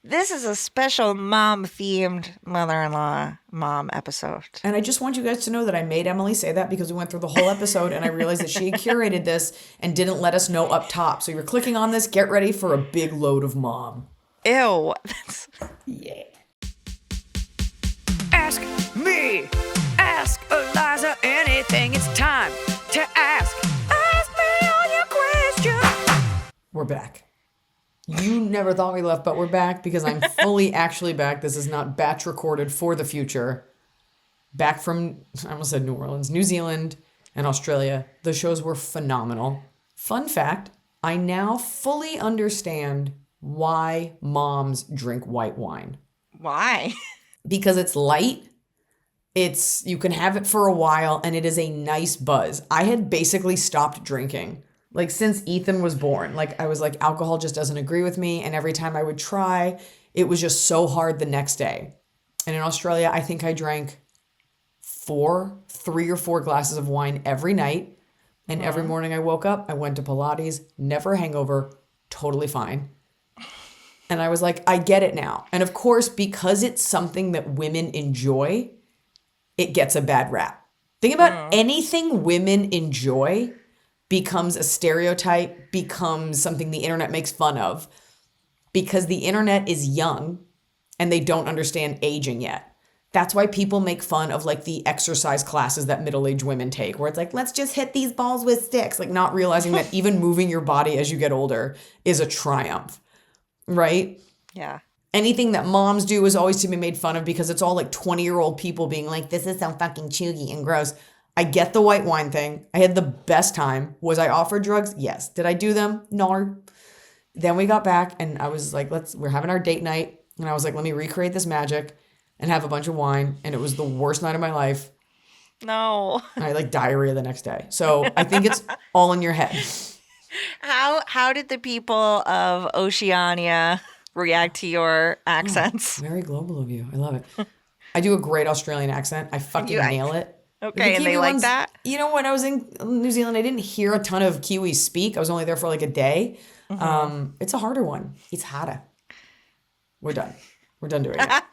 This is a special mom-themed mother-in-law mom episode. And I just want you guys to know that I made Emily say that because we went through the whole episode and I realized that she had curated this and didn't let us know up top. So you're clicking on this, get ready for a big load of mom. Ew. Yeah. Ask me. Ask Eliza anything. It's time to ask. Ask me all your questions. We're back. You never thought we left, but we're back because I'm fully actually back. This is not batch recorded for the future. Back from, I almost said New Orleans, New Zealand and Australia. The shows were phenomenal. Fun fact, I now fully understand why moms drink white wine. Why? Because it's light. You can have it for a while and it is a nice buzz. I had basically stopped drinking. Like since Ethan was born, like I was like, alcohol just doesn't agree with me. And every time I would try, it was just so hard the next day. And in Australia, I think I drank 3 or 4 glasses of wine every night. And every morning I woke up, I went to Pilates, never a hangover, totally fine. And I was like, I get it now. And of course, because it's something that women enjoy, it gets a bad rap. Think about anything women enjoy becomes a stereotype, becomes something the internet makes fun of because the internet is young and they don't understand aging yet. That's why people make fun of like the exercise classes that middle-aged women take where it's like, let's just hit these balls with sticks, like not realizing that even moving your body as you get older is a triumph, right? Yeah. Anything that moms do is always to be made fun of because it's all like 20-year-old people being like, this is so fucking chuggy and gross. I get the white wine thing. I had the best time. Was I offered drugs? Yes. Did I do them? No. Then we got back and I was like, we're having our date night. And I was like, let me recreate this magic and have a bunch of wine. And it was the worst night of my life. No. And I had like diarrhea the next day. So I think it's all in your head. How did the people of Oceania react to your accents? Very global of you. I love it. I do a great Australian accent. I fucking nail it. Okay, and they like that? You know, when I was in New Zealand, I didn't hear a ton of Kiwis speak. I was only there for like a day. It's a harder one. It's harder. We're done. We're done doing it.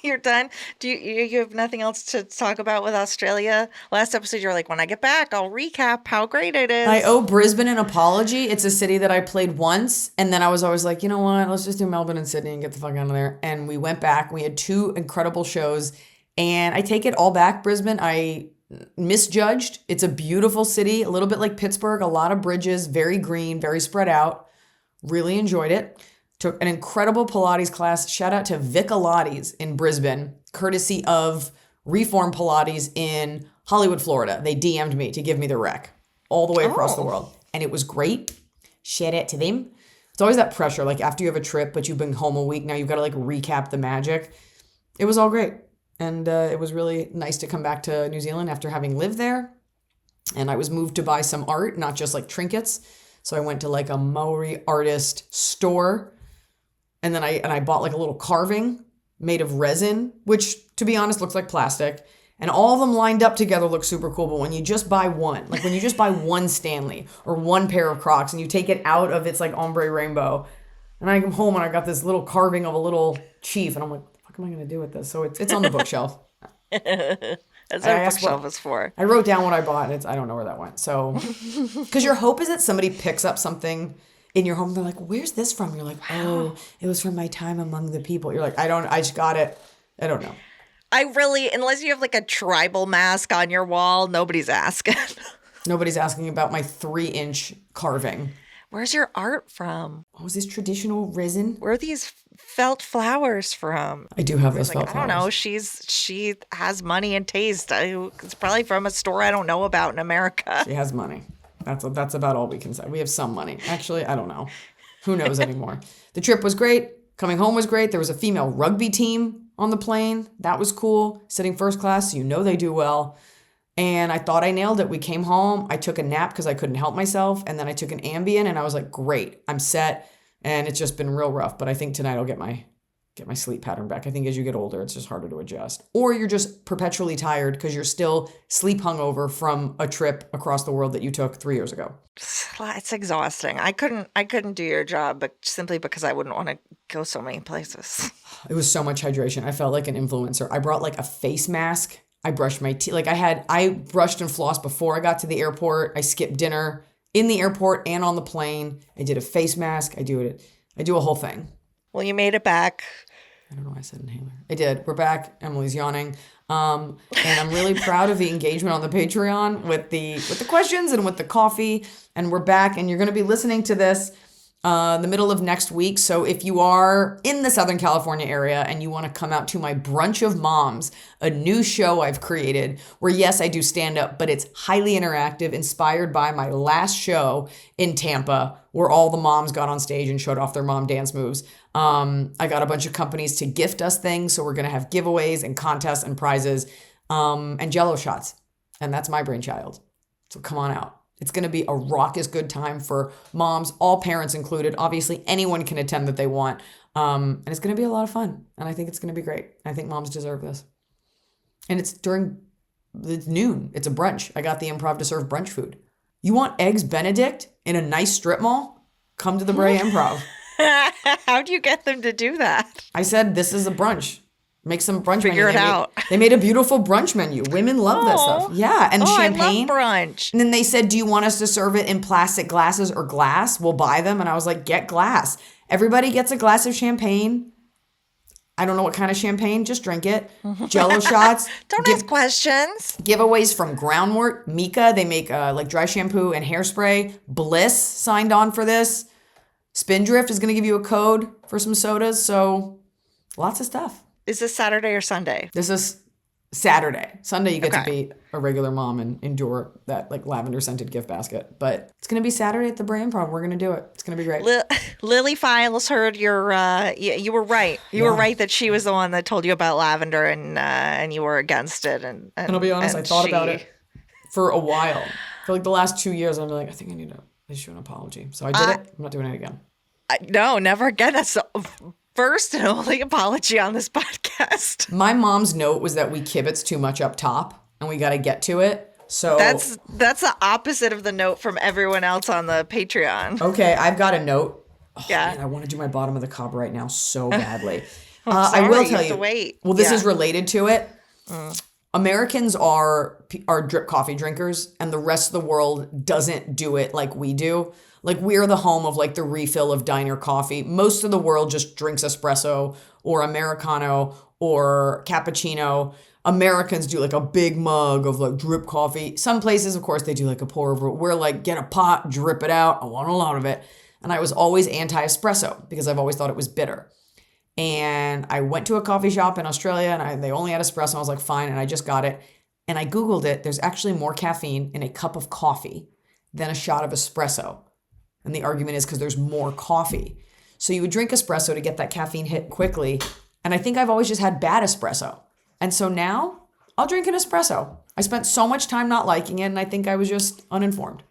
You're done. Do you have nothing else to talk about with Australia? Last episode, you were like, when I get back, I'll recap how great it is. I owe Brisbane an apology. It's a city that I played once. And then I was always like, you know what? Let's just do Melbourne and Sydney and get the fuck out of there. And we went back. We had 2 incredible shows. And I take it all back, Brisbane. I misjudged. It's a beautiful city, a little bit like Pittsburgh, a lot of bridges, very green, very spread out. Really enjoyed it. Took an incredible Pilates class. Shout out to Vic Pilates in Brisbane, courtesy of Reform Pilates in Hollywood, Florida. They DM'd me to give me the rec all the way across the world. And it was great. Shout out to them. It's always that pressure. Like after you have a trip, but you've been home a week, now you've got to like recap the magic. It was all great. And it was really nice to come back to New Zealand after having lived there. And I was moved to buy some art, not just like trinkets. So I went to like a Maori artist store. And then I bought like a little carving made of resin, which to be honest looks like plastic. And all of them lined up together look super cool. But when you just buy one, like when you just buy one Stanley or one pair of Crocs and you take it out of its like ombre rainbow, and I come home and I got this little carving of a little chief. And I'm like, what am I going to do with this? So it's on the bookshelf. That's what bookshelf is for. I wrote down what I bought. I don't know where that went. So, because your hope is that somebody picks up something in your home. They're like, where's this from? You're like, oh, it was from my time among the people. You're like, I just got it. I don't know. Unless you have like a tribal mask on your wall, nobody's asking. Nobody's asking about my 3-inch carving. Where's your art from? Oh, is this traditional resin? Where are these felt flowers from? I do have those felt I flowers. don't know. She has money and taste. It's probably from a store I don't know about in America. She has money. That's about all we can say. We have some money. Actually, I don't know. Who knows anymore? The trip was great. Coming home was great. There was a female rugby team on the plane. That was cool. Sitting first class, so you know they do well. And I thought I nailed it. We came home. I took a nap because I couldn't help myself. And then I took an Ambien and I was like, great, I'm set. And it's just been real rough. But I think tonight I'll get my get my sleep pattern back. I think as you get older, it's just harder to adjust. Or you're just perpetually tired because you're still sleep hungover from a trip across the world that you took 3 years ago. It's exhausting. I couldn't do your job, but simply because I wouldn't want to go so many places. It was so much hydration. I felt like an influencer. I brought like a face mask. I brushed my teeth. Like I brushed and flossed before I got to the airport. I skipped dinner in the airport and on the plane. I did a face mask. I do a whole thing. Well, you made it back. I don't know why I said inhaler. I did. We're back. Emily's yawning. And I'm really proud of the engagement on the Patreon with the questions and with the coffee. And we're back, and you're going to be listening to this the middle of next week. So if you are in the Southern California area and you want to come out to my Brunch of Moms, a new show I've created where, yes, I do stand up, but it's highly interactive, inspired by my last show in Tampa where all the moms got on stage and showed off their mom dance moves. I got a bunch of companies to gift us things. So we're going to have giveaways and contests and prizes and Jell-O shots. And that's my brainchild. So come on out. It's going to be a raucous good time for moms, all parents included. Obviously, anyone can attend that they want. And it's going to be a lot of fun. And I think it's going to be great. I think moms deserve this. And it's noon. It's a brunch. I got the Improv to serve brunch food. You want Eggs Benedict in a nice strip mall? Come to the Brea Improv. How do you get them to do that? I said, this is a brunch. Make some brunch Figure menu. it out. They made a beautiful brunch menu. Women love that stuff. Yeah, and champagne. I love brunch. And then they said, do you want us to serve it in plastic glasses or glass? We'll buy them. And I was like, get glass. Everybody gets a glass of champagne. I don't know what kind of champagne. Just drink it. Jell-O shots. Don't ask questions. Giveaways from Groundwort, Mika. They make like dry shampoo and hairspray. Bliss signed on for this. Spindrift is going to give you a code for some sodas. So lots of stuff. Is this Saturday or Sunday? This is Saturday. Sunday, you get to be a regular mom and endure that like lavender scented gift basket. But it's going to be Saturday at the Brea Improv. We're going to do it. It's going to be great. Lily Files heard your, you were right. You were right that she was the one that told you about lavender and you were against it. And I'll be honest, I thought about it for a while. For like the last 2 years, I'm like, I think I need to issue an apology. So I did it. I'm not doing it again. No, never again. That's the first and only apology on this podcast. My mom's note was that we kibitz too much up top and we got to get to it. So that's the opposite of the note from everyone else on the Patreon. Okay, I've got a note. Oh, yeah. Man, I want to do my bottom of the cob right now so badly. Sorry, I will tell you. Wait. Well, this is related to it. Americans are drip coffee drinkers, and the rest of the world doesn't do it like we do. Like, we're the home of like the refill of diner coffee. Most of the world just drinks espresso or Americano or cappuccino. Americans do like a big mug of like drip coffee. Some places, of course, they do like a pour over. We're like, get a pot, drip it out. I want a lot of it. And I was always anti-espresso because I've always thought it was bitter. And I went to a coffee shop in Australia and they only had espresso. I was like, fine. And I just got it. And I Googled it. There's actually more caffeine in a cup of coffee than a shot of espresso. And the argument is because there's more coffee. So you would drink espresso to get that caffeine hit quickly. And I think I've always just had bad espresso. And so now I'll drink an espresso. I spent so much time not liking it, and I think I was just uninformed.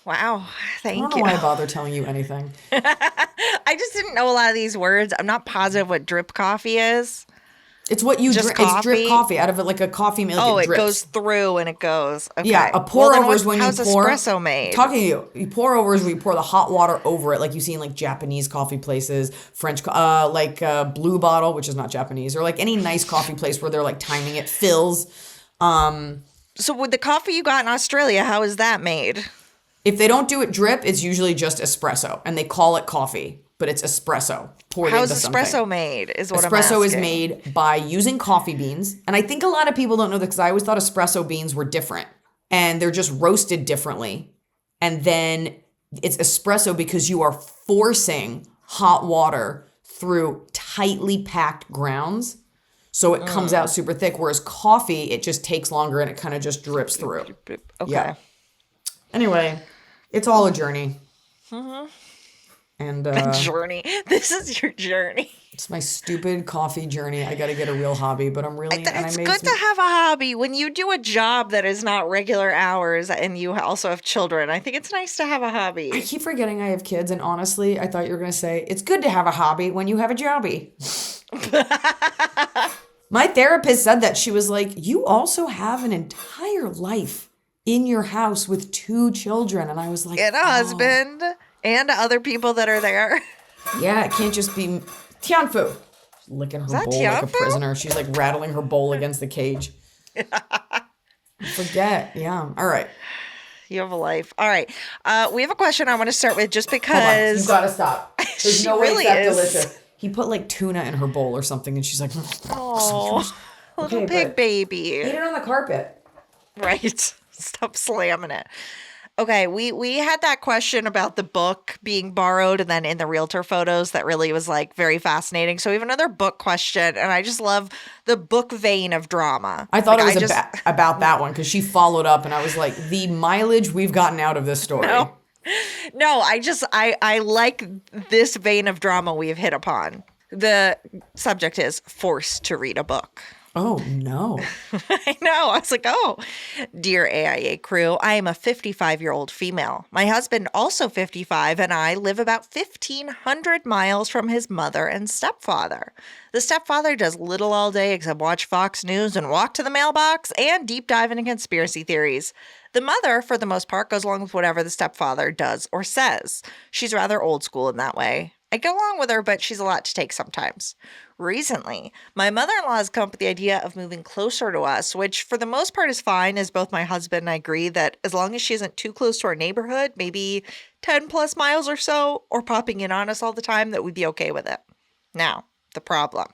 Wow. Thank you. I don't know why I bother telling you anything. I just didn't know a lot of these words. I'm not positive what drip coffee is. It's what you drink. It's drip coffee out of it, like a coffee milk. Oh, it goes through and it goes. Okay. Yeah, a pour over is when you pour. How's espresso made? Talking to you, you pour over is where you pour the hot water over it, like you see in like Japanese coffee places, French, like Blue Bottle, which is not Japanese, or like any nice coffee place where they're like timing it, fills. So with the coffee you got in Australia, how is that made? If they don't do it drip, it's usually just espresso, and they call it coffee, but it's espresso poured How's into something. espresso made? Is what I'm Espresso is asking. made by using coffee beans, and I think a lot of people don't know this because I always thought espresso beans were different, and they're just roasted differently. And then it's espresso because you are forcing hot water through tightly packed grounds, so it comes out super thick. Whereas coffee, it just takes longer and it kind of just drips through. Okay. Yeah. Anyway, it's all a journey. And Journey. This is your journey. It's my stupid coffee journey. I got to get a real hobby, but I'm really... and I It's made good some... to have a hobby when you do a job that is not regular hours and you also have children. I think it's nice to have a I hobby. keep forgetting I have kids, and honestly, I thought you were going to say, it's good to have a hobby when you have a jobby. My therapist said that. She was like, you also have an entire life in your house with 2 children. And I was like, And a husband and other people that are there. yeah, it can't just be Tianfu. Licking her that bowl like a Tianfu? prisoner. She's like rattling her bowl against the cage. Forget. Yeah. All right. You have a life. All right. We have a question I want to start with just Hold on. because You gotta stop. There's she no way really it's that is. delicious. He put like tuna in her bowl or something, and she's like, Oh, little Okay, pig but baby. eat it on the carpet. Right. Stop slamming it. Okay, we had that question about the book being borrowed and then in the realtor photos that really was like very fascinating. So we have another book question, and I just love the book vein of drama. I thought Like, it was about that one because she followed up, and I was like, the mileage we've gotten out of this story. No, I like this vein of drama we have hit upon. The subject is forced to read a book. Oh, no. I know. I was like, oh, dear AIA crew, I am a 55-year-old female. My husband, also 55, and I live about 1,500 miles from his mother and stepfather. The stepfather does little all day except watch Fox News and walk to the mailbox and deep dive into conspiracy theories. The mother, for the most part, goes along with whatever the stepfather does or says. She's rather old school in that way. I get along with her, but she's a lot to take sometimes. Recently, my mother-in-law has come up with the idea of moving closer to us, which for the most part is fine, as both my husband and I agree that as long as she isn't too close to our neighborhood, maybe 10 plus miles or so, or popping in on us all the time, that we'd be okay with it. Now, the problem.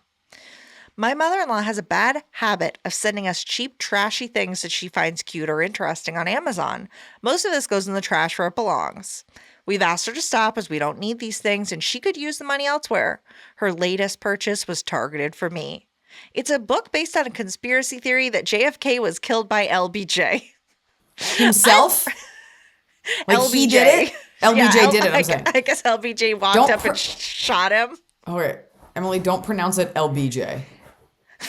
My mother-in-law has a bad habit of sending us cheap, trashy things that she finds cute or interesting on Amazon. Most of this goes in the trash where it belongs. We've asked her to stop as we don't need these things and she could use the money elsewhere. Her latest purchase was targeted for me. It's a book based on a conspiracy theory that JFK was killed by LBJ. Himself? Like LBJ. he did it? LBJ did it, I'm saying. I guess LBJ walked Don't up and shot him. Okay. Emily, don't pronounce it LBJ.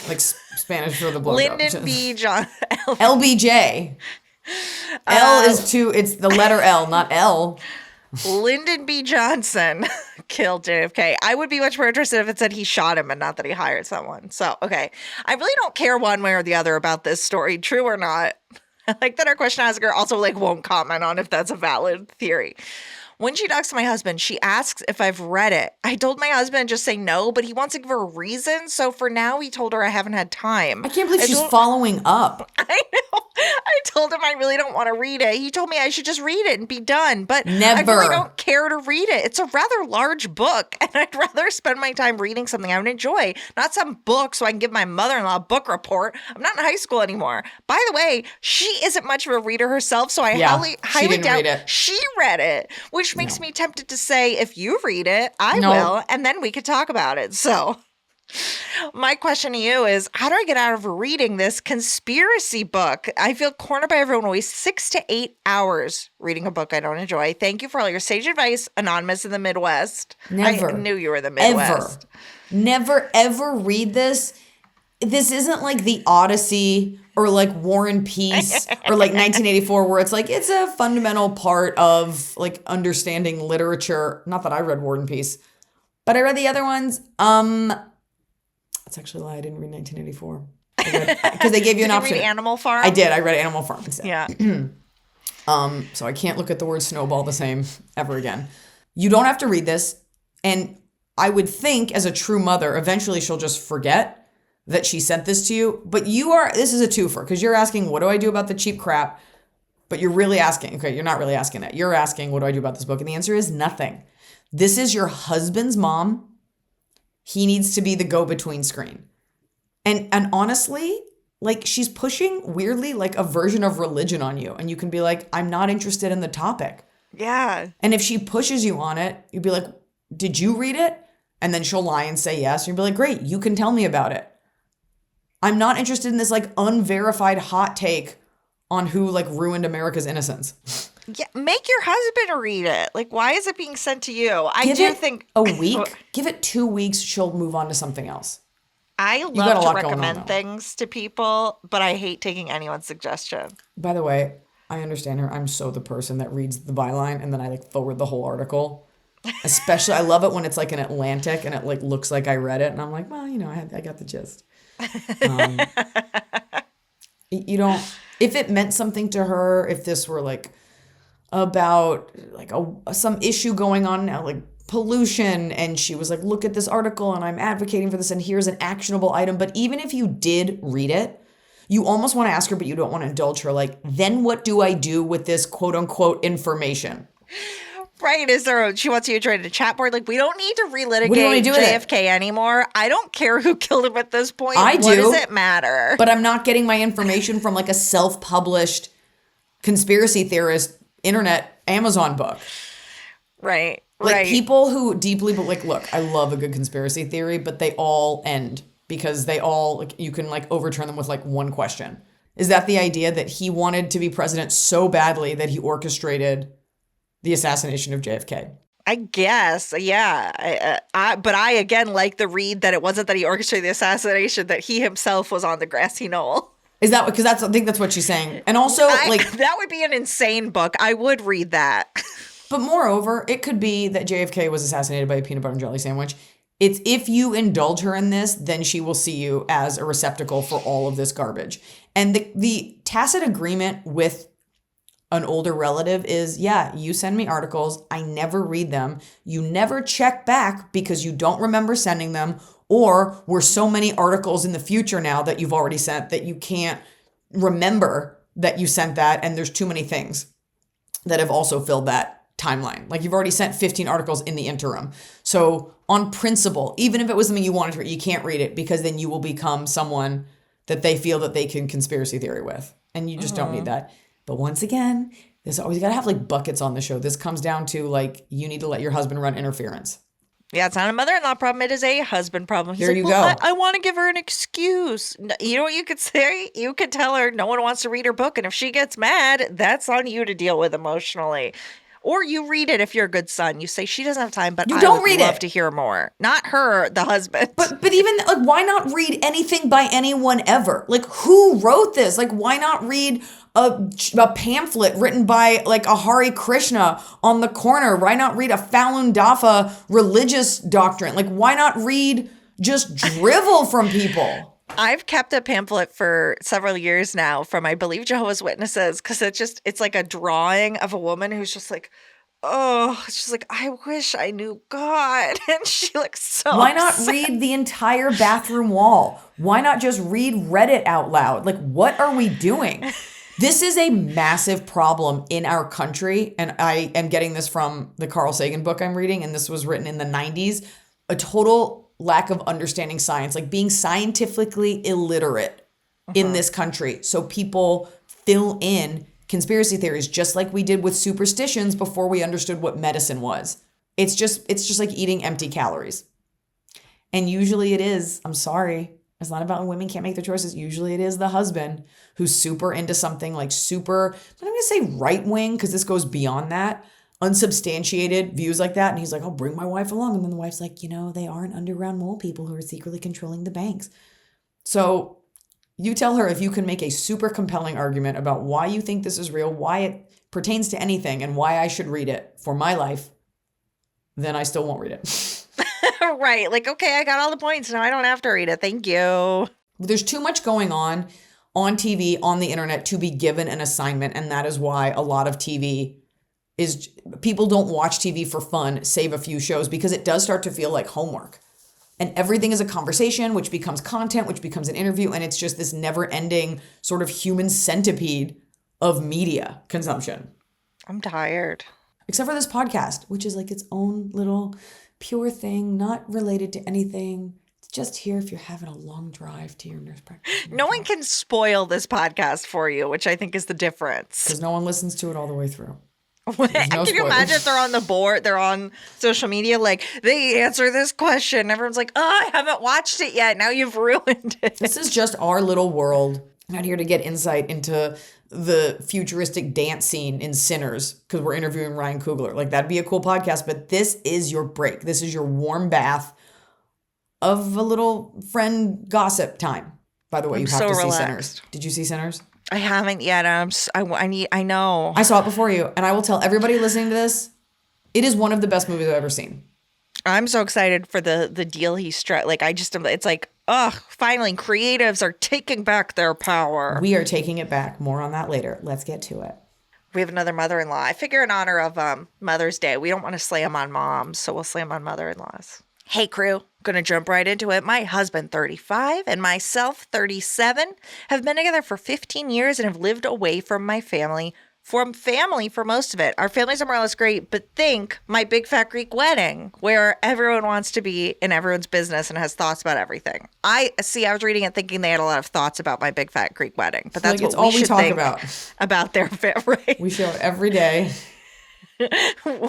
Like Spanish for the blowjob. Lyndon B. John. LBJ. L is it's the letter L, not L. Lyndon B. Johnson killed JFK. I would be much more interested if it said he shot him and not that he hired someone. So, okay. I really don't care one way or the other about this story, true or not. I like that our question asker also won't comment on if that's a valid theory. When she talks to my husband, she asks if I've read it. I told my husband just say no, but he wants to give her a reason. So for now, he told her I haven't had time. I can't believe she's following up. I know. I told him I really don't want to read it. He told me I should just read it and be done. But I Never. really don't care to read it. It's a rather large book, and I'd rather spend my time reading something I would enjoy, not some book so I can give my mother-in-law a book report. I'm not in high school anymore. By the way, she isn't much of a reader herself, so I highly didn't doubt read it. she read it, which makes me tempted to say, if you read it, I No. will, and then we could talk about it. So my question to you is, how do I get out of reading this conspiracy book? I feel cornered by everyone. Waste 6 to 8 hours reading a book I don't enjoy. Thank you for all your sage advice, Anonymous in the Midwest. Never. I knew you were in the Midwest. Never, ever read this. This isn't like the Odyssey or like War and Peace or like 1984 where it's like, it's a fundamental part of like understanding literature. Not that I read War and Peace, but I read the other ones. That's actually a lie. I didn't read 1984 because they gave you an Did option. you read Animal Farm? I did. I read Animal Farm instead. Yeah. So I can't look at the word snowball the same ever again. You don't have to read this. And I would think as a true mother, eventually she'll just forget that she sent this to you. But this is a twofer because you're asking, what do I do about the cheap crap? But you're really asking, okay, you're not really asking that. You're asking, what do I do about this book? And the answer is nothing. This is your husband's mom. He needs to be the go-between screen. And honestly, like she's pushing weirdly like a version of religion on you. And you can be like, I'm not interested in the topic. Yeah. And if she pushes you on it, you'd be like, did you read it? And then she'll lie and say yes. And you'd be like, great, you can tell me about it. I'm not interested in this like unverified hot take on who like ruined America's innocence. Yeah, make your husband read it. Like, why is it being sent to you? I Give do it think a week. Give it 2 weeks. She'll move on to something else. I got a love to lot going on, recommend though. things to people, but I hate taking anyone's suggestion. By the way, I understand her. I'm so the person that reads the byline and then I like forward the whole article. Especially, I love it when it's like an Atlantic and it like looks like I read it and I'm like, well, I got the gist. You don't. If it meant something to her, if this were like about like some issue going on now, like pollution, and she was like, look at this article and I'm advocating for this and here's an actionable item. But even if you did read it, you almost want to ask her, but you don't want to indulge her. Like, then what do I do with this quote unquote information? Right. She wants you to join a chat board. Like, we don't need to What do you want to relitigate do with it? JFK anymore. I don't care who killed him at this point. I What do. does it matter? But I'm not getting my information from like a self-published conspiracy theorist internet Amazon book. Right. Like right. people who deeply, but like, look, I love a good conspiracy theory, but they all end because they all, like, you can like overturn them with like one question. Is that the idea that he wanted to be president so badly that he orchestrated the assassination of JFK? I guess, yeah. But I again like the read that it wasn't that he orchestrated the assassination, that he himself was on the grassy knoll. Is that because I think that's what she's saying. And also, like, that would be an insane book. I would read that. but moreover, it could be that JFK was assassinated by a peanut butter and jelly sandwich. It's if you indulge her in this, then she will see you as a receptacle for all of this garbage. And the tacit agreement with an older relative is, yeah, you send me articles, I never read them, you never check back because you don't remember sending them, or we're so many articles in the future now that you've already sent that you can't remember that you sent that, and there's too many things that have also filled that timeline. Like, you've already sent 15 articles in the interim. So on principle, even if it was something you wanted to read, you can't read it because then you will become someone that they feel that they can conspiracy theory with. And you just don't need that. But once again, there's always got to have like buckets on the show. This comes down to like, you need to let your husband run interference. Yeah, it's not a mother-in-law problem. It is a husband problem. He's There like, you well, go. I want to give her an excuse. You know what you could say? You could tell her no one wants to read her book. And if she gets mad, that's on you to deal with emotionally. Or you read it if you're a good son. You say, she doesn't have time, but You I don't would read love it. to hear more. Not her, the husband. But even like, why not read anything by anyone ever? Like, who wrote this? Like, why not read a pamphlet written by like a Hare Krishna on the corner? Why not read a Falun Dafa religious doctrine? Like, why not read just drivel from people? I've kept a pamphlet for several years now from, I believe, Jehovah's Witnesses, because it's like a drawing of a woman who's just like, oh, she's like, I wish I knew God. And she looks so Why not upset. read the entire bathroom wall? Why not just read Reddit out loud? Like, what are we doing? This is a massive problem in our country. And I am getting this from the Carl Sagan book I'm reading. And this was written in the 90s. A total lack of understanding science, like being scientifically illiterate in this country. So people fill in conspiracy theories, just like we did with superstitions before we understood what medicine was. It's just like eating empty calories. And usually it is, I'm sorry, it's not about when women can't make their choices. Usually it is the husband who's super into something like super, I'm going to say right wing, because this goes beyond that, unsubstantiated views like that. And he's like, I'll bring my wife along. And then the wife's like, they aren't underground mole people who are secretly controlling the banks. So you tell her if you can make a super compelling argument about why you think this is real, why it pertains to anything, and why I should read it for my life, then I still won't read it. Right. Like, okay, I got all the points. Now I don't have to read it. Thank you. There's too much going on TV, on the internet, to be given an assignment. And that is why a lot of TV is, people don't watch TV for fun, save a few shows, because it does start to feel like homework. And everything is a conversation, which becomes content, which becomes an interview. And it's just this never ending sort of human centipede of media consumption. I'm tired. Except for this podcast, which is like its own little pure thing, not related to anything. It's just here if you're having a long drive to your nurse practitioner. No one can spoil this podcast for you, which I think is the difference. Because no one listens to it all the way through. no Can you spoilers. imagine if they're on the board, they're on social media, like, they answer this question. Everyone's like, oh, I haven't watched it yet. Now you've ruined it. This is just our little world. I'm not here to get insight into the futuristic dance scene in Sinners because we're interviewing Ryan Coogler. Like, that'd be a cool podcast, but this is your break. This is your warm bath of a little friend gossip time. By the way, you have so to see relaxed. Sinners. Did you see Sinners? I haven't yet. I know. I saw it before you, and I will tell everybody listening to this, it is one of the best movies I've ever seen. I'm so excited for the deal he struck. Like, it's like, finally creatives are taking back their power. We are taking it back. More on that later. Let's get to it. We have another mother-in-law. I figure in honor of Mother's Day, we don't want to slam on moms, so we'll slam on mother-in-laws. Hey, crew. Gonna jump right into it. My husband, 35, and myself, 37, have been together for 15 years and have lived away from my family for most of it. Our families are more or less great, but think my big fat Greek wedding where everyone wants to be in everyone's business and has thoughts about everything. I was reading it thinking they had a lot of thoughts about my big fat Greek wedding, but that's like what we should talk think about their right? We show it every day.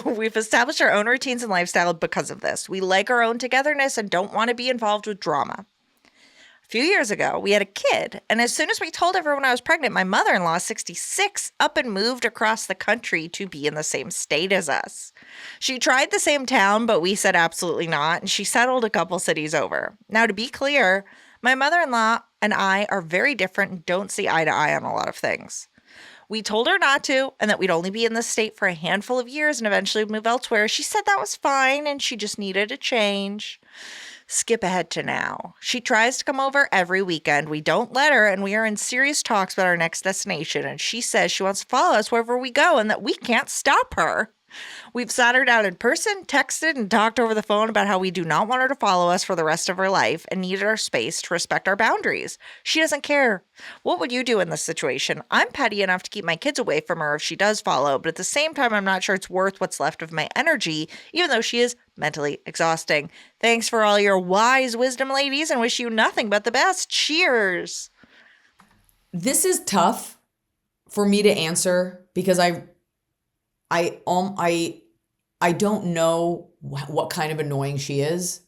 We've established our own routines and lifestyle because of this. We like our own togetherness and don't want to be involved with drama. A few years ago, we had a kid, and as soon as we told everyone I was pregnant, my mother-in-law, 66, up and moved across the country to be in the same state as us. She tried the same town, but we said absolutely not, and she settled a couple cities over. Now, to be clear, my mother-in-law and I are very different and don't see eye to eye on a lot of things. We told her not to, and that we'd only be in the state for a handful of years and eventually move elsewhere. She said that was fine, and she just needed a change. Skip ahead to now. She tries to come over every weekend. We don't let her, and we are in serious talks about our next destination, and she says she wants to follow us wherever we go and that we can't stop her. We've sat her down in person, texted, and talked over the phone about how we do not want her to follow us for the rest of her life and needed our space to respect our boundaries. She doesn't care. What would you do in this situation? I'm petty enough to keep my kids away from her if she does follow, but at the same time, I'm not sure it's worth what's left of my energy, even though she is mentally exhausting. Thanks for all your wise wisdom, ladies, and wish you nothing but the best. Cheers. This is tough for me to answer because I don't know what kind of annoying she is.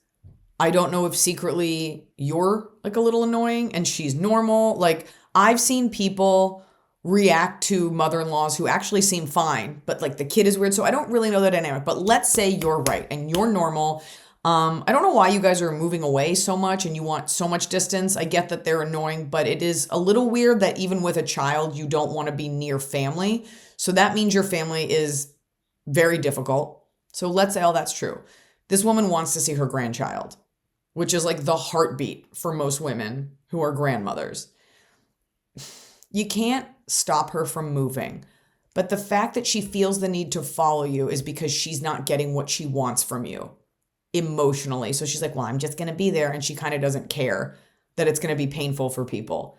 I don't know if secretly you're like a little annoying and she's normal. Like, I've seen people react to mother-in-laws who actually seem fine, but like the kid is weird. So I don't really know the dynamic, but let's say you're right and you're normal. I don't know why you guys are moving away so much and you want so much distance. I get that they're annoying, but it is a little weird that even with a child, you don't want to be near family. So that means your family is very difficult. So let's say all that's true. This woman wants to see her grandchild, which is like the heartbeat for most women who are grandmothers. You can't stop her from moving. But the fact that she feels the need to follow you is because she's not getting what she wants from you emotionally. So she's like, well, I'm just going to be there. And she kind of doesn't care that it's going to be painful for people.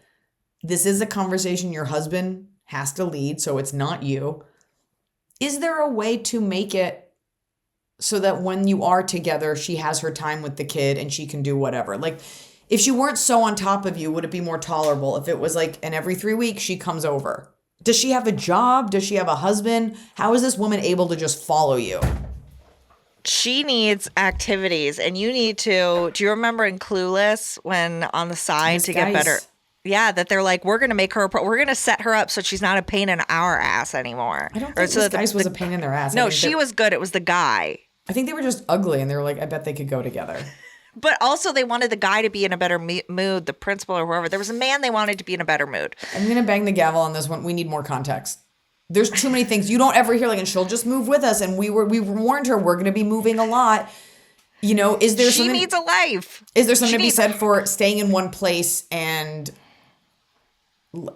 This is a conversation your husband has to lead, so it's not you. Is there a way to make it so that when you are together, she has her time with the kid and she can do whatever? Like, if she weren't so on top of you, would it be more tolerable if it was like, and every 3 weeks she comes over? Does she have a job? Does she have a husband? How is this woman able to just follow you? She needs activities, and you need to. Do you remember in Clueless when on the side to get better? Yeah, that they're like, we're going to make her, we're going to set her up so she's not a pain in our ass anymore. I don't think this guy was a pain in their ass. No, she was good. It was the guy. I think they were just ugly, and they were like, I bet they could go together. But also they wanted the guy to be in a better mood, the principal or whoever. There was a man they wanted to be in a better mood. I'm going to bang the gavel on this one. We need more context. There's too many things. You don't ever hear like, and she'll just move with us. And we warned her, we're going to be moving a lot. You know, is there something? She needs a life. Is there something to be said for staying in one place and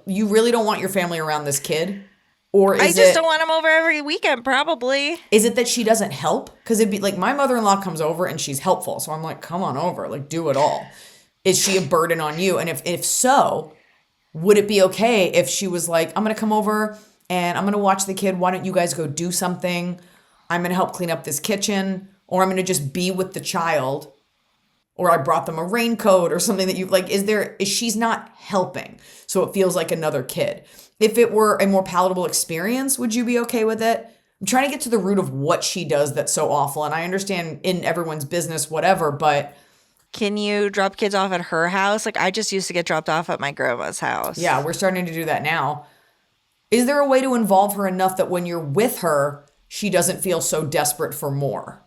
you really don't want your family around this kid? Or is I just don't want him over every weekend, probably. Is it that she doesn't help? Because it'd be like my mother-in-law comes over and she's helpful. So I'm like, come on over, like do it all. Is she a burden on you? And if so, would it be okay if she was like, I'm going to come over and I'm going to watch the kid. Why don't you guys go do something? I'm going to help clean up this kitchen, or I'm going to just be with the child, or I brought them a raincoat or something that you like. Is she's not helping. So it feels like another kid. If it were a more palatable experience, would you be okay with it? I'm trying to get to the root of what she does that's so awful. And I understand in everyone's business, whatever, but can you drop kids off at her house? Like I just used to get dropped off at my grandma's house. Yeah, we're starting to do that now. Is there a way to involve her enough that when you're with her, she doesn't feel so desperate for more?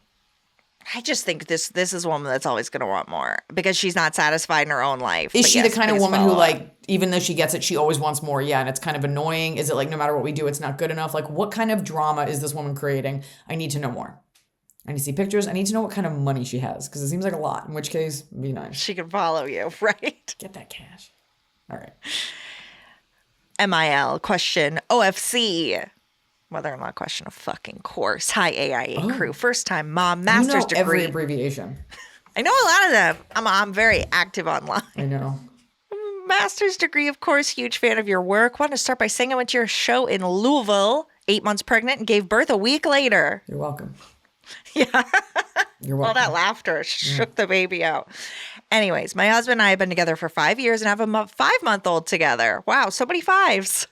I just think this is a woman that's always going to want more because she's not satisfied in her own life. Is But she yes, the kind of please woman who follow up. like, even though she gets it, she always wants more? Yeah, and it's kind of annoying. Is it like no matter what we do, it's not good enough? Like what kind of drama is this woman creating? I need to know more. I need to see pictures. I need to know what kind of money she has because it seems like a lot, in which case, be nice. She can follow you, right? Get that cash. All right. MIL question OFC. Mother-in-law question of fucking course. Hi, AIA crew. First time mom, master's You know degree. every abbreviation. I know a lot of them. I'm very active online. I know. Master's degree, of course. Huge fan of your work. Want to start by saying I went to your show in Louisville, 8 months pregnant, and gave birth a week later. You're welcome. Yeah. You're All welcome. that laughter shook the baby out. Anyways, my husband and I have been together for 5 years and have a 5-month-old together. Wow, so many fives.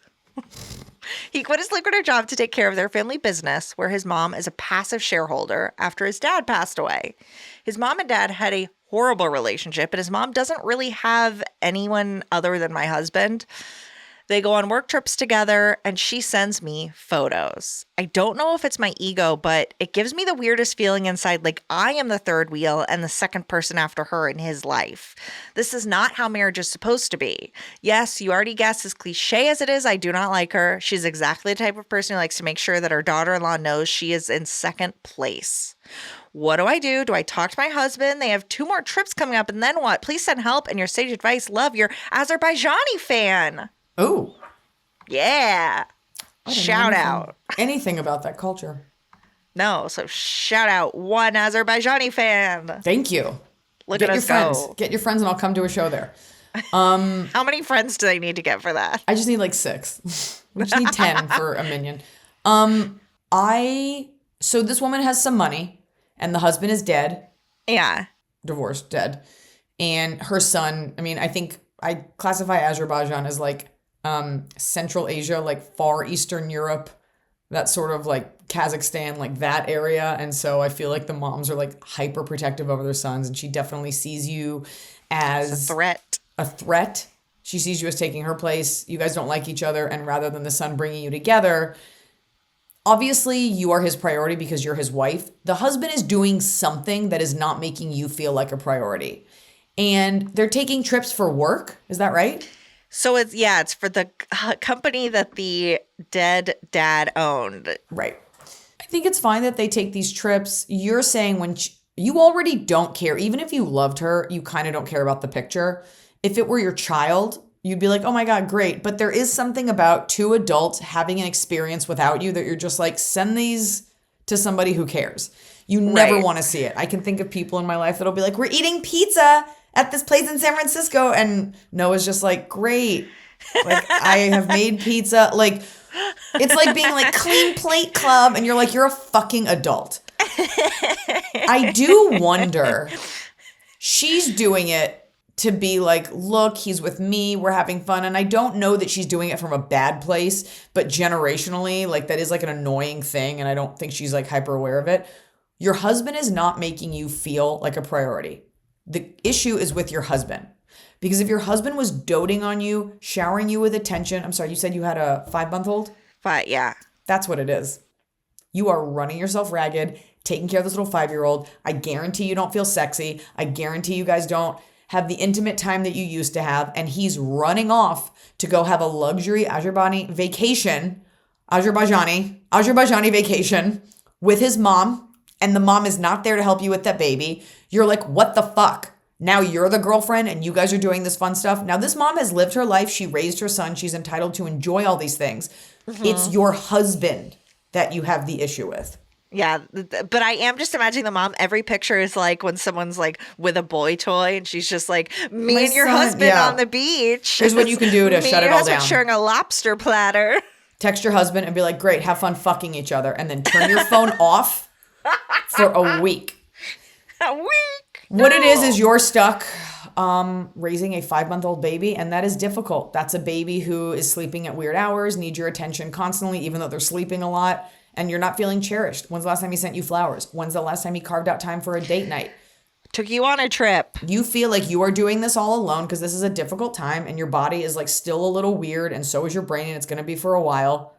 He quit his lucrative job to take care of their family business, where his mom is a passive shareholder after his dad passed away. His mom and dad had a horrible relationship, and his mom doesn't really have anyone other than my husband. They go on work trips together, and she sends me photos. I don't know if it's my ego, but it gives me the weirdest feeling inside, like I am the third wheel and the second person after her in his life. This is not how marriage is supposed to be. Yes, you already guessed, as cliche as it is, I do not like her. She's exactly the type of person who likes to make sure that her daughter-in-law knows she is in second place. What do I do? Do I talk to my husband? They have 2 more trips coming up, and then what? Please send help and your sage advice. Love, your Azerbaijani fan. Oh. Yeah. I don't know Shout anything- out. Anything about that culture. No, so shout out one Azerbaijani fan. Thank you. Look Get at your us friends. go. Get your friends and I'll come to a show there. How many friends do they need to get for that? I just need like 6. We just need 10 for a minion. So this woman has some money and the husband is dead, Yeah. divorced, dead. And her son, I mean, I think I classify Azerbaijan as like Central Asia, like Far Eastern Europe, that sort of like Kazakhstan, like that area. And so I feel like the moms are like hyper protective over their sons. And she definitely sees you as Threat. a threat. She sees you as taking her place. You guys don't like each other. And rather than the son bringing you together, obviously you are his priority because you're his wife. The husband is doing something that is not making you feel like a priority. And they're taking trips for work. Is that right? So it's for the company that the dead dad owned. Right. I think it's fine that they take these trips. You're saying when you already don't care, even if you loved her, you kind of don't care about the picture. If it were your child, you'd be like, oh my God, great. But there is something about 2 adults having an experience without you that you're just like, send these to somebody who cares. You never Right. want to see it. I can think of people in my life that'll be like, we're eating pizza at this place in San Francisco. And Noah's just like, great. Like, I have made pizza. Like, it's like being like clean plate club. And you're like, you're a fucking adult. I do wonder, she's doing it to be like, look, he's with me. We're having fun. And I don't know that she's doing it from a bad place, but generationally, like that is like an annoying thing. And I don't think she's like hyper aware of it. Your husband is not making you feel like a priority. The issue is with your husband. Because if your husband was doting on you, showering you with attention, I'm sorry, you said you had a 5-month-old? But yeah. That's what it is. You are running yourself ragged, taking care of this little 5-year-old. I guarantee you don't feel sexy. I guarantee you guys don't have the intimate time that you used to have. And he's running off to go have a luxury Azerbaijani vacation with his mom. And the mom is not there to help you with that baby. You're like, what the fuck? Now you're the girlfriend and you guys are doing this fun stuff. Now this mom has lived her life. She raised her son. She's entitled to enjoy all these things. Mm-hmm. It's your husband that you have the issue with. Yeah, but I am just imagining the mom. Every picture is like when someone's like with a boy toy and she's just like, me My and your son, husband yeah. on the beach. Here's what you can do to Me shut and it your all husband down. sharing a lobster platter. Text your husband and be like, great, have fun fucking each other. And then turn your phone off for a week. A week. What it is you're stuck raising a 5-month-old baby, and that is difficult. That's a baby who is sleeping at weird hours, needs your attention constantly, even though they're sleeping a lot, and you're not feeling cherished. When's the last time he sent you flowers? When's the last time he carved out time for a date night? Took you on a trip. You feel like you are doing this all alone because this is a difficult time and your body is like still a little weird and so is your brain and it's going to be for a while.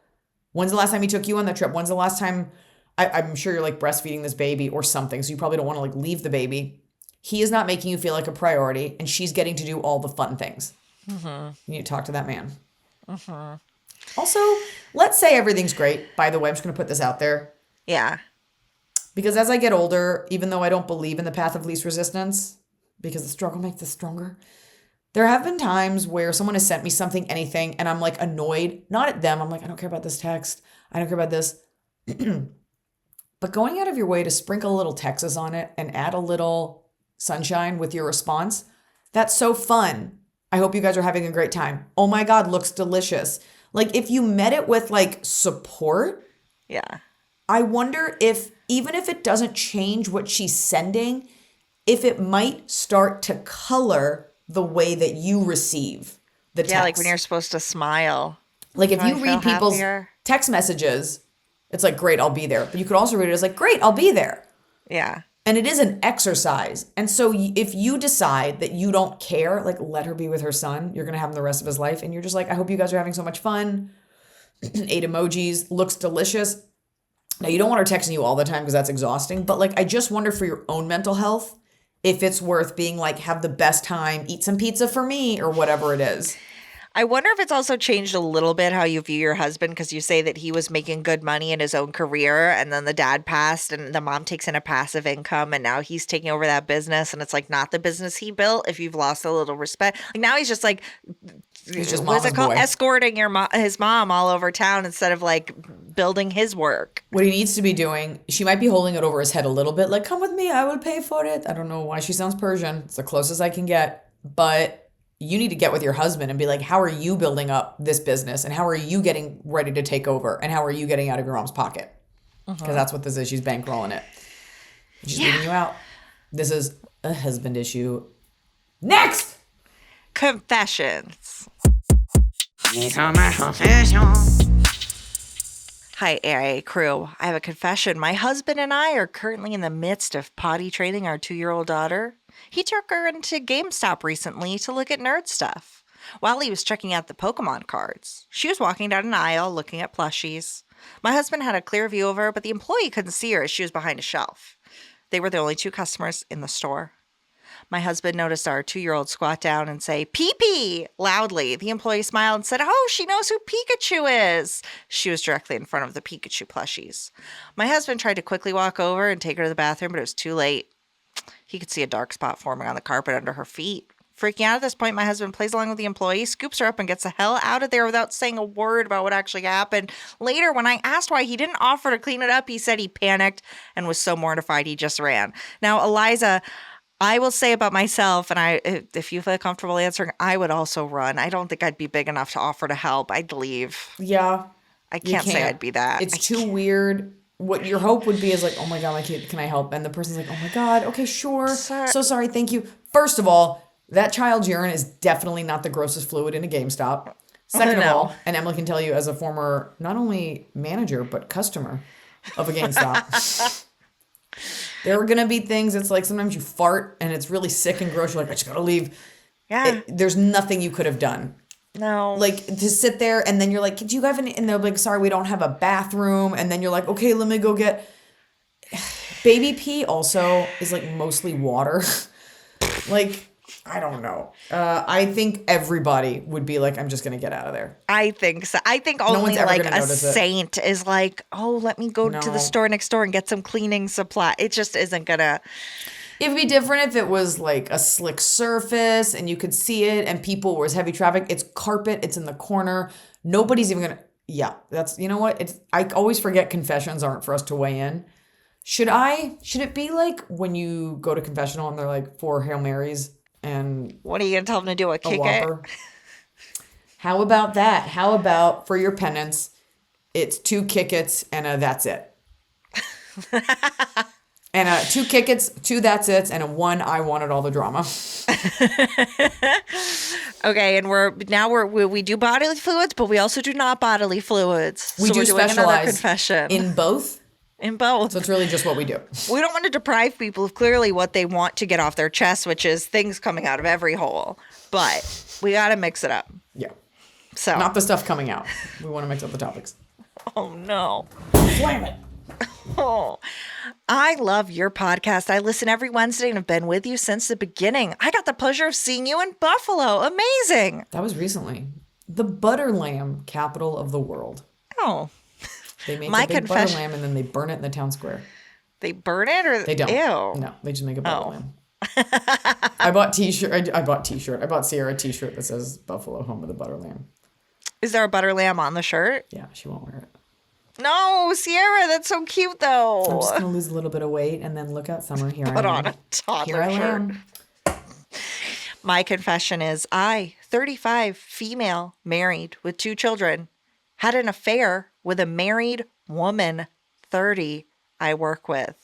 When's the last time he took you on that trip? When's the last time, I'm sure you're like breastfeeding this baby or something, so you probably don't want to like leave the baby. He is not making you feel like a priority and she's getting to do all the fun things. You need to talk to that man. Also, let's say everything's great. By the way, I'm just going to put this out there. Yeah. Because as I get older, even though I don't believe in the path of least resistance, because the struggle makes us stronger, there have been times where someone has sent me something, anything, and I'm like annoyed, not at them. I'm like, I don't care about this text. I don't care about this. But going out of your way to sprinkle a little Texas on it and add a little sunshine with your response, that's so fun. I hope you guys are having a great time. Oh my God, looks delicious. Like if you met it with like support. Yeah. I wonder if, even if it doesn't change what she's sending, if it might start to color the way that you receive the text. Yeah, like when you're supposed to smile. Like if you I read feel people's happier. text messages, it's like, great, I'll be there. But you could also read it as like, great, I'll be there. Yeah. And it is an exercise. And so if you decide that you don't care, like let her be with her son, you're going to have him the rest of his life. And you're just like, I hope you guys are having so much fun. 8 emojis, looks delicious. Now, you don't want her texting you all the time because that's exhausting. But like, I just wonder for your own mental health, if it's worth being like, have the best time, eat some pizza for me or whatever it is. I wonder if it's also changed a little bit how you view your husband, because you say that he was making good money in his own career and then the dad passed and the mom takes in a passive income and now he's taking over that business and it's like not the business he built. If you've lost a little respect, like now he's just like, He's just what's mama's it called? boy. Escorting his mom all over town instead of like building his work. What he needs to be doing, she might be holding it over his head a little bit, like, come with me, I will pay for it. I don't know why she sounds Persian. It's the closest I can get. But you need to get with your husband and be like, how are you building up this business? And how are you getting ready to take over? And how are you getting out of your mom's pocket? Because that's what this is. She's bankrolling it. She's leaving you out. This is a husband issue. Next! Confessions. Hi, AA crew. I have a confession. My husband and I are currently in the midst of potty training our 2-year-old daughter. He took her into GameStop recently to look at nerd stuff. While he was checking out the Pokemon cards, she was walking down an aisle looking at plushies. My husband had a clear view of her, but the employee couldn't see her as she was behind a shelf. They were the only 2 customers in the store. My husband noticed our 2-year-old squat down and say, "Pee-pee," loudly. The employee smiled and said, "Oh, she knows who Pikachu is." She was directly in front of the Pikachu plushies. My husband tried to quickly walk over and take her to the bathroom, but it was too late. He could see a dark spot forming on the carpet under her feet. Freaking out at this point, my husband plays along with the employee, scoops her up, and gets the hell out of there without saying a word about what actually happened. Later, when I asked why he didn't offer to clean it up, he said he panicked and was so mortified he just ran. Now, Eliza, I will say about myself, and if you feel comfortable answering, I would also run. I don't think I'd be big enough to offer to help. I'd leave. Yeah. I can't say I'd be that. It's too weird. What your hope would be is like, oh my God, my kid, can I help? And the person's like, oh my God, okay, sure. So sorry, thank you. First of all, that child's urine is definitely not the grossest fluid in a GameStop. Second of all, and Emily can tell you as a former, not only manager, but customer of a GameStop, there are going to be things, it's like sometimes you fart and it's really sick and gross. You're like, I just got to leave. Yeah. There's nothing you could have done. No. Like to sit there and then you're like, do you have any? And they're like, sorry, we don't have a bathroom. And then you're like, okay, let me go get. Baby pee also is like mostly water. Like, I don't know. I think everybody would be like, I'm just going to get out of there. I think so. I think one's only ever like gonna a notice it. saint is like, oh, let me go to the store next door and get some cleaning supply. It just isn't gonna. It'd be different if it was like a slick surface and you could see it and people was heavy traffic. It's carpet. It's in the corner. Nobody's even going to. Yeah, that's, you know what? I always forget confessions aren't for us to weigh in. Should it be like when you go to confessional and they're like 4 Hail Marys and What are you gonna tell them to do? A kick it? Whopper? How about that? How about for your penance, it's 2 kick-its and a that's it. And 2 kick-its, 2 that's it's, and a 1 I wanted all the drama. Okay, and we do bodily fluids, but we also do not bodily fluids. We So do we're doing another specialize confession. in both. In both. So it's really just what we do. We don't want to deprive people of clearly what they want to get off their chest, which is things coming out of every hole. But we got to mix it up. Yeah. So. Not the stuff coming out. We want to mix up the topics. Oh, no. Slam it. Oh, I love your podcast. I listen every Wednesday and have been with you since the beginning. I got the pleasure of seeing you in Buffalo. Amazing. That was recently. The butter lamb capital of the world. Oh. They make My a big confession- butter lamb and then they burn it in the town square. They burn it or They don't. Ew. No, they just make a butter lamb. I bought Sierra a t-shirt that says Buffalo, home of the butter lamb. Is there a butter lamb on the shirt? Yeah, she won't wear it. No, Sierra, that's so cute though. I'm just going to lose a little bit of weight and then look out summer. Here Put I am. on a toddler Here I shirt. am. My confession is I, 35, female, married with 2 children, had an affair with a married woman, 30, I work with.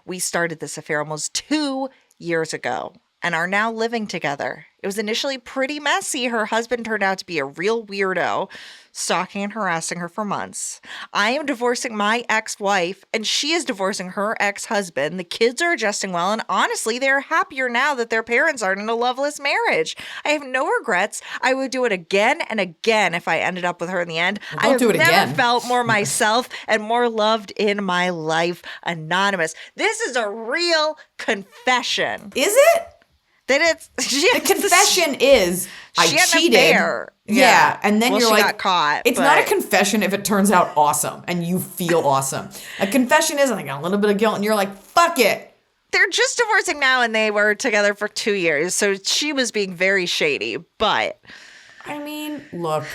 We started this affair almost 2 years ago and are now living together. It was initially pretty messy. Her husband turned out to be a real weirdo, stalking and harassing her for months. I am divorcing my ex-wife, and she is divorcing her ex-husband. The kids are adjusting well, and honestly, they're happier now that their parents aren't in a loveless marriage. I have no regrets. I would do it again and again if I ended up with her in the end. Well, I don't have do it never again. felt more myself and more loved in my life. Anonymous. This is a real confession. Is it? That it's The confession is I She had an cheated. affair. Yeah. And then Well, you're she like, got caught, it's not a but- confession if it turns out awesome and you feel awesome. A confession is I got a little bit of guilt and you're like, fuck it. They're just divorcing now, and they were together for 2 years. So she was being very shady, but I mean, look,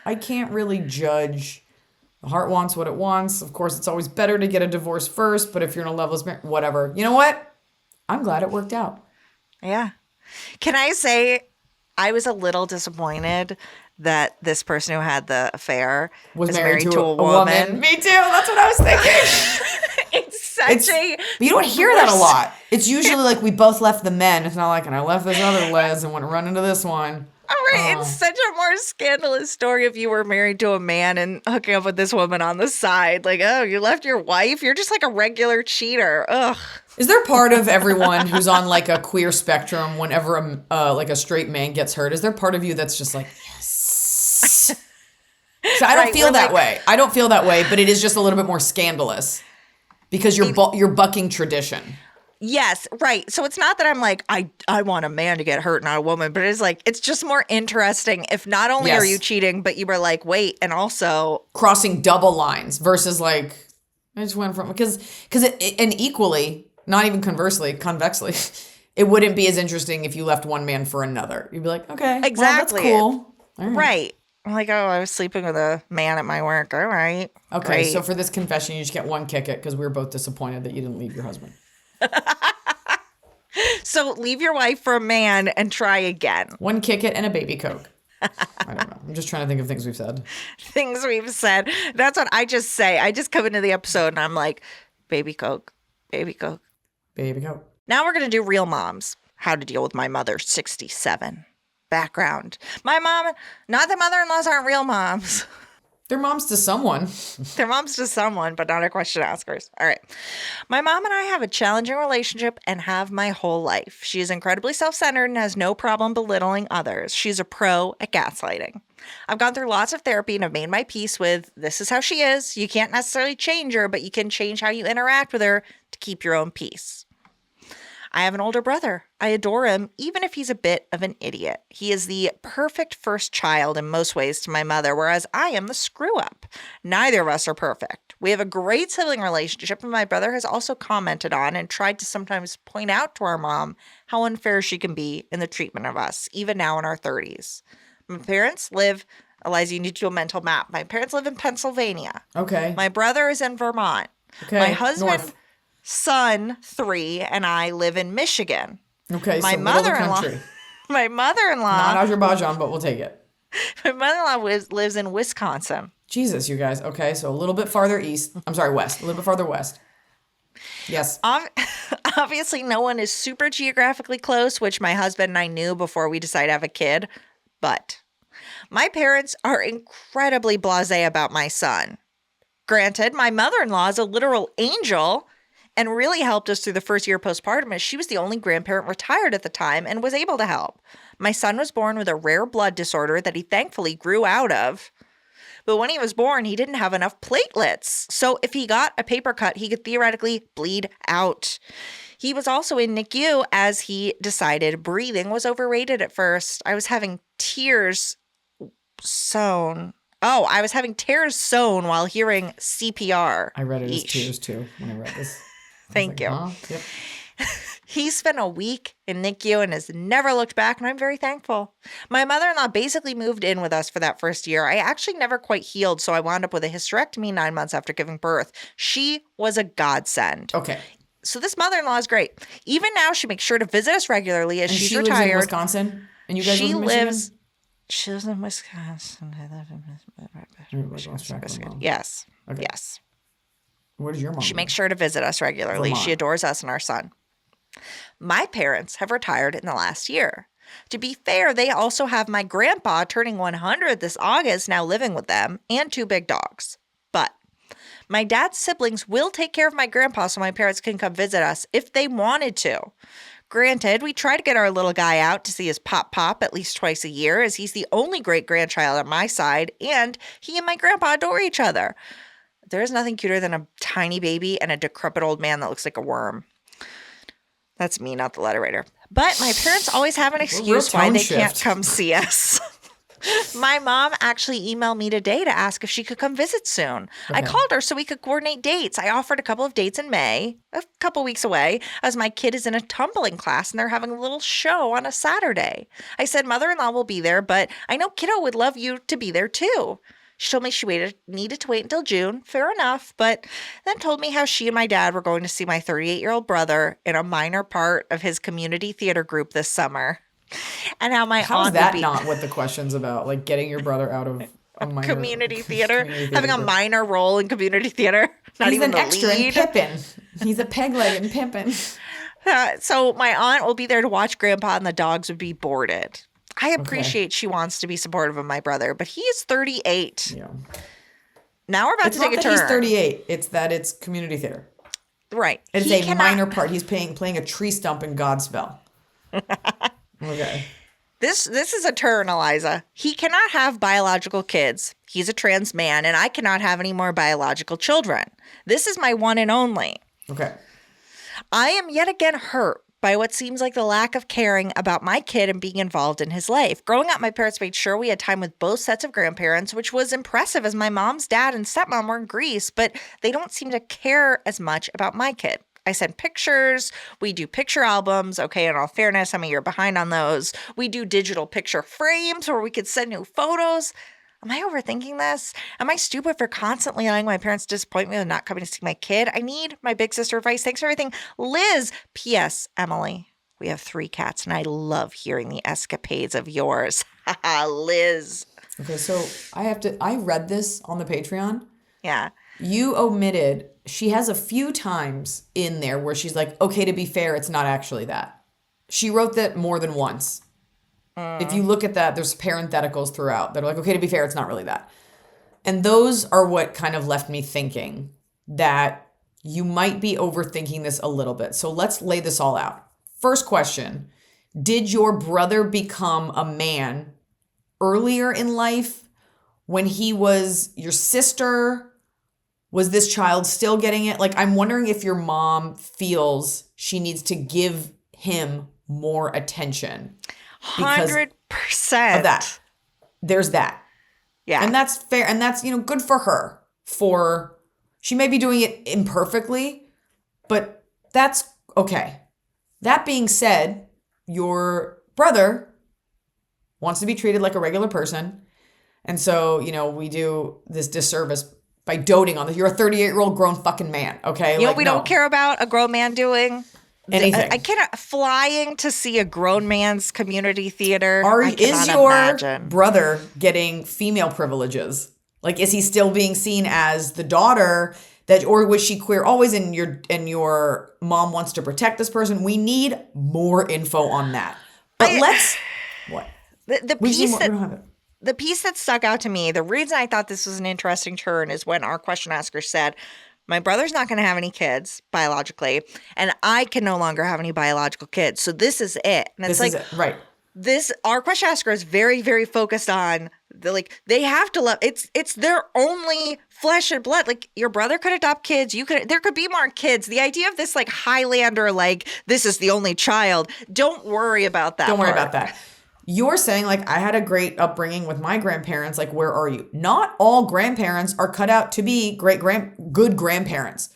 I can't really judge. The heart wants what it wants. Of course, it's always better to get a divorce first, but if you're in a loveless marriage, whatever. You know what? I'm glad it worked out. yeah. Can I say I was a little disappointed that this person who had the affair Was is married to a woman. Me too. That's what I was thinking. It's such a But you don't hear that a lot. It's usually like we both left the men. It's not like, and I left this other Les and went to run into this one. all right. It's such a more scandalous story if you were married to a man and hooking up with this woman on the side. Like, oh, you left your wife. You're just like a regular cheater. Ugh. Is there part of everyone who's on like a queer spectrum whenever like a straight man gets hurt? Is there part of you that's just like, yes? So I don't Right, feel we're that like- way. I don't feel that way, but it is just a little bit more scandalous because you're bucking tradition. Yes, right. So it's not that I'm like, I want a man to get hurt, not a woman, but it's like, it's just more interesting if not only are Yes. you cheating, but you were like, wait, and also, Crossing double lines versus like I just went from because and equally, not even convexly, it wouldn't be as interesting if you left one man for another. You'd be like, okay, Exactly. well, that's cool. All right. right. I'm like, oh, I was sleeping with a man at my work. All right. Okay, Great. so for this confession, you just get one kick it because we were both disappointed that you didn't leave your husband. So leave your wife for a man and try again. One kick it and a baby Coke. I don't know. I'm just trying to think of things we've said. Things we've said. That's what I just say. I just come into the episode and I'm like, baby Coke, baby Coke. Baby Coke. Now we're going to do real moms. How to deal with my mother, 67. Background. My mom, not that mother-in-laws aren't real moms. They're moms to someone. They're moms to someone, but not a question askers. All right. My mom and I have a challenging relationship and have my whole life. She is incredibly self-centered and has no problem belittling others. She's a pro at gaslighting. I've gone through lots of therapy and have made my peace with this is how she is. You can't necessarily change her, but you can change how you interact with her to keep your own peace. I have an older brother. I adore him, even if he's a bit of an idiot. He is the perfect first child in most ways to my mother, whereas I am the screw up. Neither of us are perfect. We have a great sibling relationship, and my brother has also commented on and tried to sometimes point out to our mom how unfair she can be in the treatment of us, even now in our 30s. My parents live, Eliza, you need to do a mental map. My parents live in Pennsylvania. Okay. My brother is in Vermont. Okay. My husband, North. son, 3, and I live in Michigan. Okay. My so middle of the mother-in-law, country. my mother-in-law, Not Azerbaijan, but we'll take it. my mother-in-law lives in Wisconsin. Jesus, you guys. Okay, so a little bit farther east. I'm sorry, west. A little bit farther west. Yes. Obviously, no one is super geographically close, which my husband and I knew before we decided to have a kid. But my parents are incredibly blasé about my son. Granted, my mother-in-law is a literal angel and really helped us through the first year postpartum, as she was the only grandparent retired at the time and was able to help. My son was born with a rare blood disorder that he thankfully grew out of. But when he was born, he didn't have enough platelets. So if he got a paper cut, he could theoretically bleed out. He was also in NICU as he decided breathing was overrated at first. I was having tears sewn. Oh, I was having tears sewn while hearing CPR. I read it as Yeesh. tears too when I read this. Thank you. Huh? Yep. He spent a week in NICU and has never looked back, and I'm very thankful. My mother-in-law basically moved in with us for that first year. I actually never quite healed, so I wound up with a hysterectomy 9 months after giving birth. She was a godsend. Okay. So this mother-in-law is great. Even now, she makes sure to visit us regularly as And she's she retired. lives in Wisconsin, and you guys She live in Michigan? lives. She lives in Wisconsin. I live in Everybody lost track of Michigan. mom. Yes. Okay. Yes. Where does your mom She live? makes sure to visit us regularly. Vermont. She adores us and our son. My parents have retired in the last year. To be fair, they also have my grandpa turning 100 this August now living with them and 2 big dogs. But my dad's siblings will take care of my grandpa so my parents can come visit us if they wanted to. Granted, we try to get our little guy out to see his pop at least twice a year, as he's the only great-grandchild on my side, and he and my grandpa adore each other. There is nothing cuter than a tiny baby and a decrepit old man that looks like a worm. That's me, not the letter writer. But my parents always have an excuse why tone they shift. can't come see us. My mom actually emailed me today to ask if she could come visit soon. I Okay. called her so we could coordinate dates. I offered a couple of dates in May, a couple weeks away, as my kid is in a tumbling class and they're having a little show on a Saturday. I said mother-in-law will be there, but I know kiddo would love you to be there too. She told me she needed to wait until June. Fair enough. But then told me how she and my dad were going to see my 38-year-old brother in a minor part of his community theater group this summer. And how my How is aunt that would be not what the question's about? Like getting your brother out of a minor community theater, community having a group. minor role in community theater. Not He's even an the extra in lead. Pippin. He's a peg leg in Pippin. So my aunt will be there to watch Grandpa and the dogs would be boarded. I appreciate she wants to be supportive of my brother, but he is 38. Yeah. Now we're about It's to not take a that turn. he's 38. It's that it's community theater. Right. It's He a cannot- minor part. He's playing a tree stump in Godspell. Okay. This is a turn, Eliza. He cannot have biological kids. He's a trans man, and I cannot have any more biological children. This is my one and only. Okay. I am yet again hurt by what seems like the lack of caring about my kid and being involved in his life. Growing up, my parents made sure we had time with both sets of grandparents, which was impressive as my mom's dad and stepmom were in Greece, but they don't seem to care as much about my kid. I send pictures. We do picture albums. Okay, in all fairness, I'm a year behind on those. We do digital picture frames where we could send new photos. Am I overthinking this? Am I stupid for constantly allowing my parents to disappoint me with not coming to see my kid? I need my big sister advice. Thanks for everything. Liz. P.S. Emily, we have 3 cats, and I love hearing the escapades of yours. Haha, Liz. Okay, so I read this on the Patreon. Yeah. You omitted, she has a few times in there where she's like, okay, to be fair, it's not actually that. She wrote that more than once. If you look at that, there's parentheticals throughout that are like, okay, to be fair, it's not really that. And those are what kind of left me thinking that you might be overthinking this a little bit. So let's lay this all out. First question, did your brother become a man earlier in life when he was your sister? Was this child still getting it? Like, I'm wondering if your mom feels she needs to give him more attention. Because 100%. of that. There's that. Yeah. And that's fair. And that's, good for her. She may be doing it imperfectly, but that's okay. That being said, your brother wants to be treated like a regular person. And so, we do this disservice by doting on this. You're a 38-year-old grown fucking man, okay? You know what we don't care about a grown man doing? Anything. I cannot, flying to see a grown man's community theater. Is your brother getting female privileges? Like, is he still being seen as the daughter or was she queer always and your mom wants to protect this person? We need more info on that. But what? The We piece don't have it. the piece that stuck out to me, the reason I thought this was an interesting turn is when our question asker said, my brother's not going to have any kids biologically, and I can no longer have any biological kids. So this is it. And it's This is it. Right. our question asker is very, very focused on they have to love, it's their only flesh and blood. Like, your brother could adopt kids. There could be more kids. The idea of this like Highlander, like, this is the only child. Don't worry about that. Don't worry about that. You're saying, like, I had a great upbringing with my grandparents. Like, where are you? Not all grandparents are cut out to be good grandparents.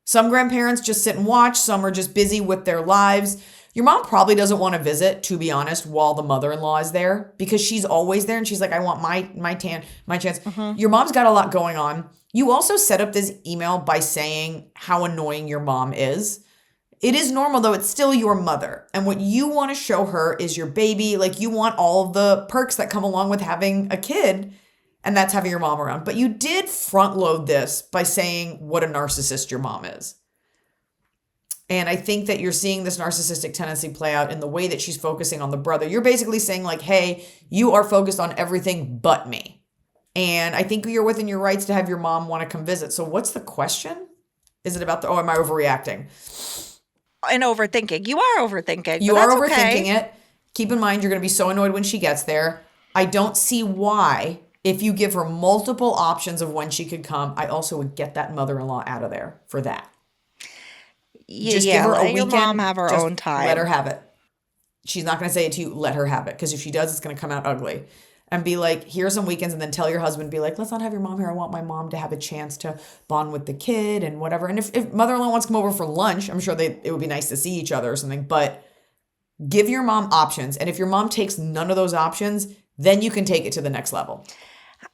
Some grandparents just sit and watch. Some are just busy with their lives. Your mom probably doesn't want to visit, to be honest, while the mother-in-law is there, because she's always there and she's like, I want my chance. Mm-hmm. Your mom's got a lot going on. You also set up this email by saying how annoying your mom is. It is normal, though. It's still your mother. And what you want to show her is your baby. Like, you want all of the perks that come along with having a kid, and that's having your mom around. But you did front load this by saying what a narcissist your mom is. And I think that you're seeing this narcissistic tendency play out in the way that she's focusing on the brother. You're basically saying, like, hey, you are focused on everything but me. And I think you're within your rights to have your mom want to come visit. So what's the question? Is it about am I overreacting? And overthinking. You are overthinking. You are overthinking it. Keep in mind, you're going to be so annoyed when she gets there. I don't see why, if you give her multiple options of when she could come, I also would get that mother-in-law out of there for that. Just give her a weekend. Your mom have her own time. Let her have it. She's not going to say it to you. Let her have it. Because if she does, it's going to come out ugly. And be like, here's some weekends, and then tell your husband, be like, let's not have your mom here. I want my mom to have a chance to bond with the kid and whatever. And if mother-in-law wants to come over for lunch, I'm sure it would be nice to see each other or something. But give your mom options. And if your mom takes none of those options, then you can take it to the next level.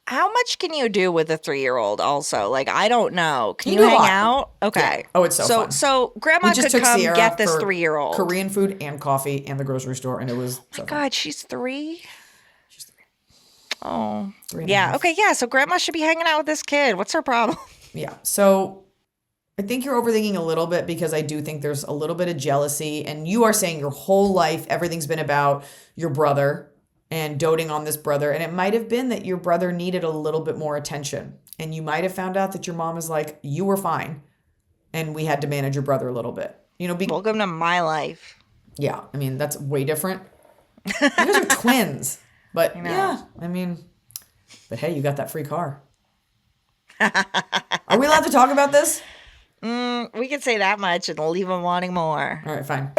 How much can you do with a 3-year-old also? Like, I don't know. Can You you do a hang lot. out? Okay. Yeah. Oh, it's so fun. So grandma could come Sierra get this for 3-year-old. Korean food and coffee and the grocery store, and it was so fun. God, she's 3? She's 3. Oh. 3 and a Yeah. half. Okay, yeah. So grandma should be hanging out with this kid. What's her problem? Yeah. So I think you're overthinking a little bit, because I do think there's a little bit of jealousy, and you are saying your whole life, everything's been about your brother and doting on this brother. And it might have been that your brother needed a little bit more attention. And you might have found out that your mom is like, you were fine, and we had to manage your brother a little bit. Welcome to my life. Yeah. I mean, that's way different. You guys are twins. But yeah, but hey, you got that free car. Are we allowed to talk about this? We could say that much and leave them wanting more. All right, fine.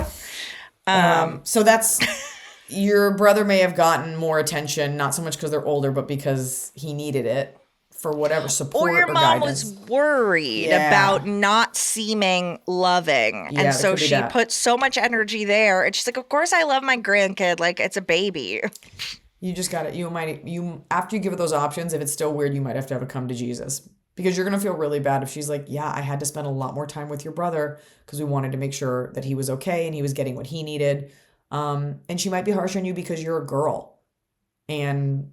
So that's, your brother may have gotten more attention, not so much because they're older, but because he needed it for whatever support Or your mom guidance. was worried about not seeming loving. Yeah, and so that could be she that. put so much energy there. And she's like, of course I love my grandkid. Like, it's a baby. You just got it. After you give her those options, if it's still weird, you might have to have a come to Jesus, because you're going to feel really bad if she's like, yeah, I had to spend a lot more time with your brother because we wanted to make sure that he was okay and he was getting what he needed. And she might be harsh on you because you're a girl and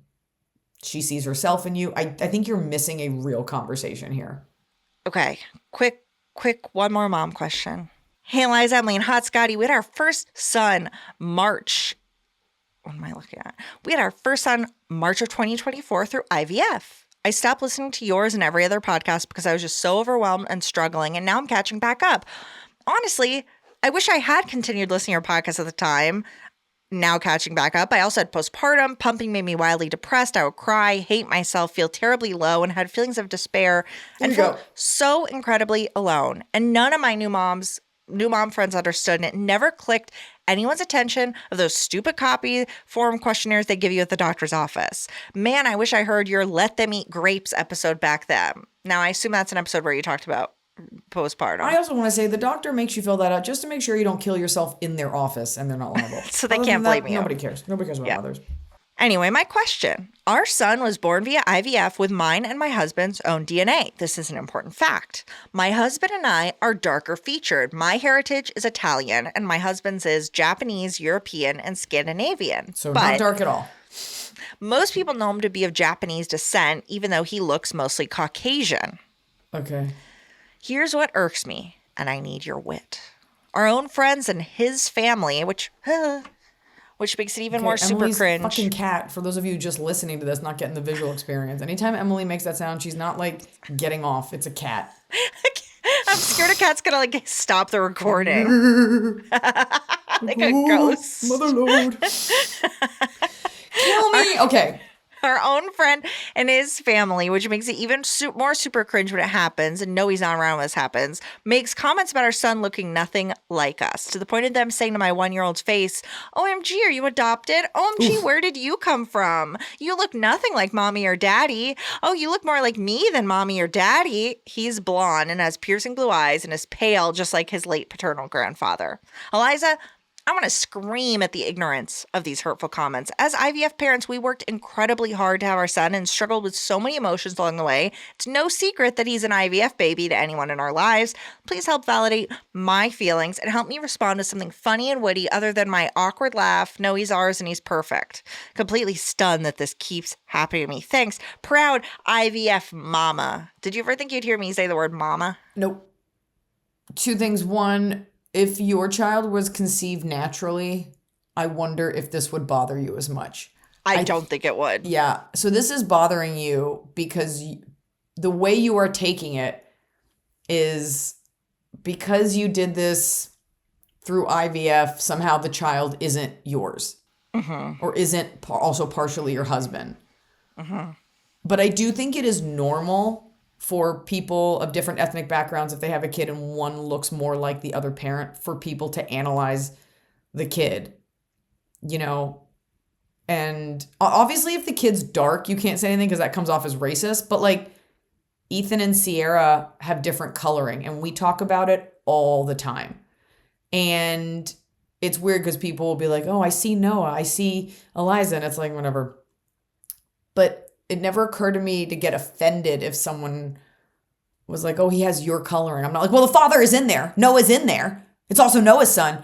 she sees herself in you. I think you're missing a real conversation here. Okay. Quick, one more mom question. Hey, Eliza, Emily, and Hot Scotty. We had our first son March. What am I looking at? We had our first son March of 2024 through IVF. I stopped listening to yours and every other podcast because I was just so overwhelmed and struggling, and now I'm catching back up. Honestly, I wish I had continued listening to your podcast at the time. Now catching back up. I also had postpartum. Pumping made me wildly depressed. I would cry, hate myself, feel terribly low, and had feelings of despair, and felt so incredibly alone. And none of my new mom friends understood, and it never clicked anyone's attention of those stupid copy form questionnaires they give you at the doctor's office. Man, I wish I heard your Let Them Eat Grapes episode back then. Now, I assume that's an episode where you talked about postpartum. I also want to say the doctor makes you fill that out just to make sure you don't kill yourself in their office and they're not liable. So they can't blame you. Nobody cares. Nobody cares about mothers. Anyway, my question. Our son was born via IVF with mine and my husband's own DNA. This is an important fact. My husband and I are darker featured. My heritage is Italian and my husband's is Japanese, European, and Scandinavian. So not dark at all. Most people know him to be of Japanese descent, even though he looks mostly Caucasian. Okay. Here's what irks me, and I need your wit. Our own friends and his family, which which makes it even more super Emily's cringe. fucking cat, for those of you just listening to this, not getting the visual experience. Anytime Emily makes that sound, she's not like getting off. It's a cat. I'm scared a cat's gonna like stop the recording. Like a ghost. Motherlode. Kill me. Okay. Our own friend and his family, which makes it even more super cringe when it happens, and no, he's not around when this happens, makes comments about our son looking nothing like us, to the point of them saying to my 1-year-old's face, OMG, are you adopted? OMG, where did you come from? You look nothing like mommy or daddy. Oh, you look more like me than mommy or daddy. He's blonde and has piercing blue eyes and is pale, just like his late paternal grandfather. Eliza, I want to scream at the ignorance of these hurtful comments. As IVF parents, we worked incredibly hard to have our son and struggled with so many emotions along the way. It's no secret that he's an IVF baby to anyone in our lives. Please help validate my feelings and help me respond to something funny and witty other than my awkward laugh. No, he's ours and he's perfect. Completely stunned that this keeps happening to me. Thanks. Proud IVF mama. Did you ever think you'd hear me say the word mama? Nope. 2 things. One, if your child was conceived naturally, I wonder if this would bother you as much. I don't think it would. Yeah. So this is bothering you because the way you are taking it is because you did this through IVF, somehow the child isn't yours or isn't also partially your husband. But I do think it is normal for people of different ethnic backgrounds, if they have a kid and one looks more like the other parent, for people to analyze the kid, you know? And obviously if the kid's dark, you can't say anything because that comes off as racist, but like Ethan and Sierra have different coloring and we talk about it all the time. And it's weird because people will be like, oh, I see Noah, I see Eliza, and it's like, whatever. But it never occurred to me to get offended if someone was like, oh, he has your coloring. I'm not like, well, the father is in there. Noah's in there. It's also Noah's son.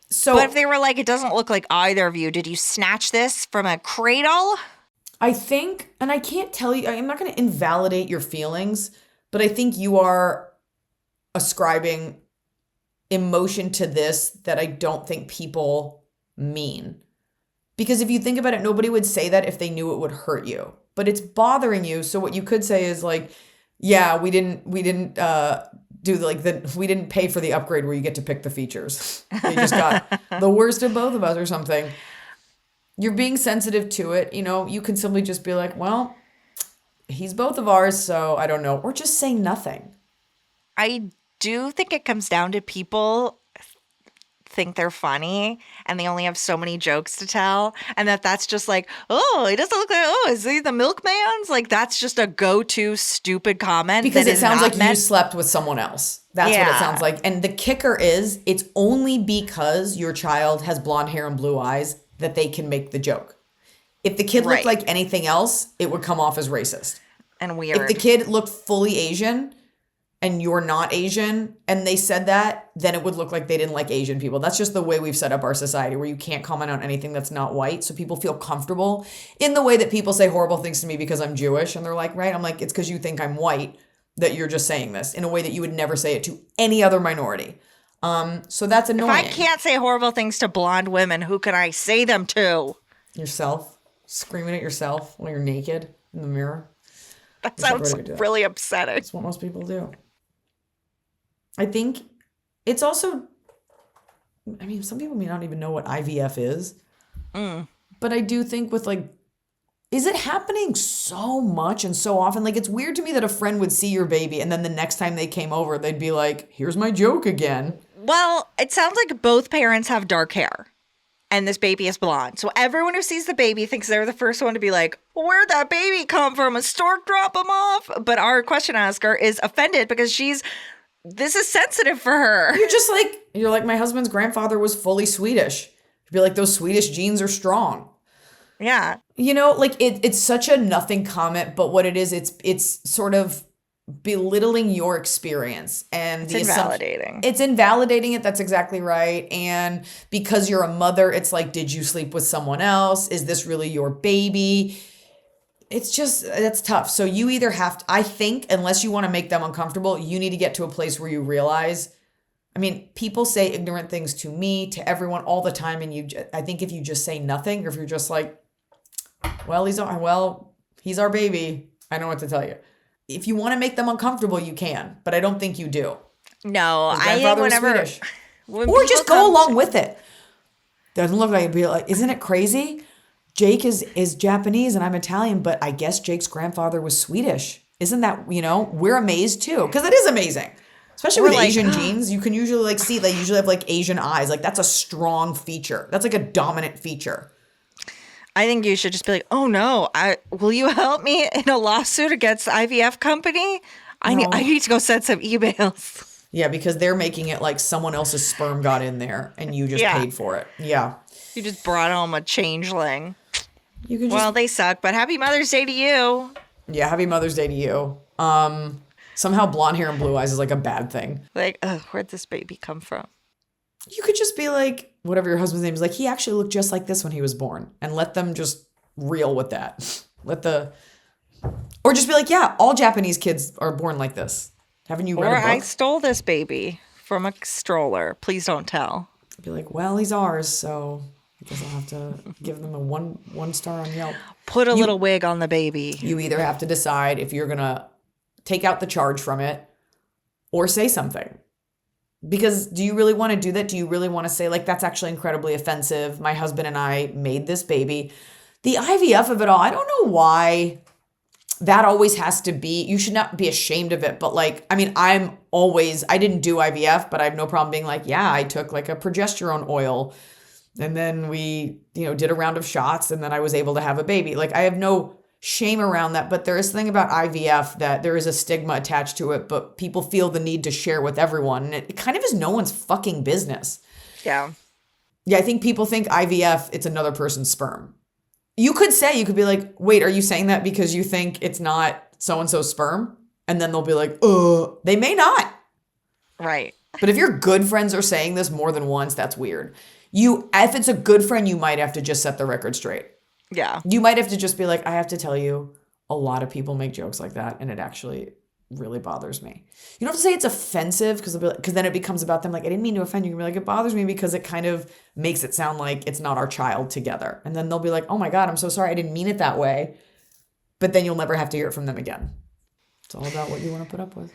So, but if they were like, it doesn't look like either of you, did you snatch this from a cradle? I think, and I can't tell you, I'm not going to invalidate your feelings, but I think you are ascribing emotion to this that I don't think people mean. Because if you think about it, nobody would say that if they knew it would hurt you. But it's bothering you. So what you could say is like, yeah, we didn't pay for the upgrade where you get to pick the features. You just got the worst of both of us or something. You're being sensitive to it. You know, you can simply just be like, well, he's both of ours, so I don't know. Or just say nothing. I do think it comes down to people think they're funny and they only have so many jokes to tell, and that's just like, oh, he doesn't look like, oh, is he the milkman's? Like, that's just a go-to stupid comment because it sounds like meant- you slept with someone else. That's what it sounds like. And the kicker is it's only because your child has blonde hair and blue eyes that they can make the joke. If the kid looked like anything else, it would come off as racist and weird. If the kid looked fully Asian and you're not Asian, and they said that, then it would look like they didn't like Asian people. That's just the way we've set up our society, where you can't comment on anything that's not white, so people feel comfortable in the way that people say horrible things to me because I'm Jewish, and they're like, right? I'm like, it's because you think I'm white that you're just saying this in a way that you would never say it to any other minority. So that's annoying. If I can't say horrible things to blonde women, who can I say them to? Yourself. Screaming at yourself while you're naked in the mirror. That sounds really upsetting. That's what most people do. I think it's also, I mean, some people may not even know what IVF is. But I do think with like, is it happening so much and so often? Like, it's weird to me that a friend would see your baby and then the next time they came over, they'd be like, here's my joke again. Well, it sounds like both parents have dark hair and this baby is blonde. So everyone who sees the baby thinks they're the first one to be like, where'd that baby come from? A stork drop him off? But our question asker is offended because this is sensitive for her. You're like, my husband's grandfather was fully Swedish. You'd be like, those Swedish genes are strong. Yeah. You know, like it's such a nothing comment, but what it is, it's sort of belittling your experience. And it's invalidating. It's invalidating it. That's exactly right. And because you're a mother, it's like, did you sleep with someone else? Is this really your baby? That's tough. So you either have to, I think, unless you want to make them uncomfortable, you need to get to a place where you realize I mean, people say ignorant things to me, to everyone all the time. And I think if you just say nothing, or if you're just like, well, he's our baby, I don't know what to tell you. If you want to make them uncomfortable, you can, but I don't think you do. No, His grandfather was Swedish. When Or just people go come along with it. Doesn't look like it'd be like, isn't it crazy? Jake is Japanese and I'm Italian, but I guess Jake's grandfather was Swedish. Isn't that, we're amazed too. Because it is amazing. Especially with Asian genes, you can usually like see, they usually have like Asian eyes. Like that's a strong feature. That's like a dominant feature. I think you should just be like, oh no, will you help me in a lawsuit against the IVF company? I need to go send some emails. Yeah, because they're making it like someone else's sperm got in there and you just paid for it. Yeah. You just brought home a changeling. You can Well, they suck, but happy Mother's Day to you. Yeah, happy Mother's Day to you. Somehow blonde hair and blue eyes is like a bad thing. Like, where'd this baby come from? You could just be like, whatever your husband's name is, like, he actually looked just like this when he was born. And let them just reel with that. Or just be like, yeah, all Japanese kids are born like this. Haven't you read a book? I stole this baby from a stroller. Please don't tell. Be like, well, he's ours, so I guess I'll have to give them a one star on Yelp. Put a little wig on the baby. You either have to decide if you're going to take out the charge from it or say something. Because do you really want to do that? Do you really want to say, like, that's actually incredibly offensive? My husband and I made this baby. The IVF of it all, I don't know why that always has to be, you should not be ashamed of it. But like, I mean, I didn't do IVF, but I have no problem being like, yeah, I took like a progesterone oil and then we, did a round of shots and then I was able to have a baby. Like I have no shame around that, but there is something about IVF that there is a stigma attached to it, but people feel the need to share with everyone. And it kind of is no one's fucking business. Yeah. Yeah, I think people think IVF, it's another person's sperm. You could be like, wait, are you saying that because you think it's not so-and-so's sperm? And then they'll be like, they may not. Right. But if your good friends are saying this more than once, that's weird. If it's a good friend, you might have to just set the record straight. Yeah. You might have to just be like, I have to tell you, a lot of people make jokes like that, and it actually really bothers me. You don't have to say it's offensive because then it becomes about them. Like, I didn't mean to offend you. You can be like, it bothers me because it kind of makes it sound like it's not our child together. And then they'll be like, oh my God, I'm so sorry. I didn't mean it that way. But then you'll never have to hear it from them again. It's all about what you want to put up with.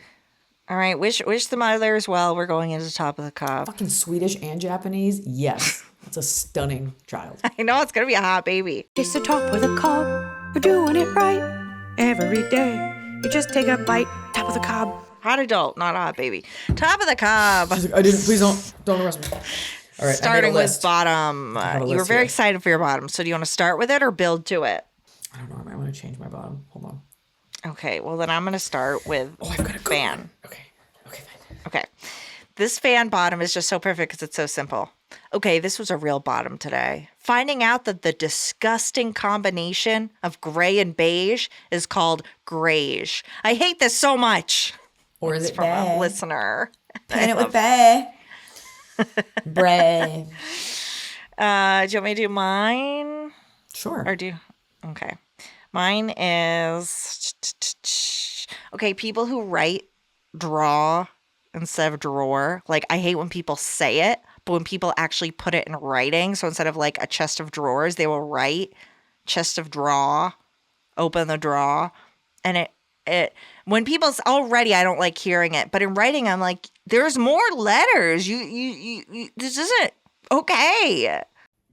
All right. Wish the mothers well. We're going into Top of the Cob. Fucking Swedish and Japanese. Yes. That's a stunning child. I know it's going to be a hot baby. It's the top of the cob. We're doing it right every day. You just take a bite, top of the cob. Hot adult, not a hot baby. Top of the Cob. She's like, I didn't. Please don't arrest me. All right. Starting with bottom. You were very excited for your bottom. So do you want to start with it or build to it? I don't know. I'm going to change my bottom. Hold on. Okay. Well, then I'm going to start with I've got a fan. One. Okay, fine. Okay. This fan bottom is just so perfect because it's so simple. Okay, this was a real bottom today. Finding out that the disgusting combination of gray and beige is called grayish. I hate this so much. Or is it's it from bae? a listener? Paint it with bae. Bray. Do you want me to do mine? Sure. Or do you? Okay. Mine is... Okay, people who draw instead of drawer. Like, I hate when people say it, but when people actually put it in writing, so instead of like a chest of drawers, they will write chest of draw, open the draw. And it when people's already, I don't like hearing it, but in writing, I'm like, there's more letters. You this isn't okay.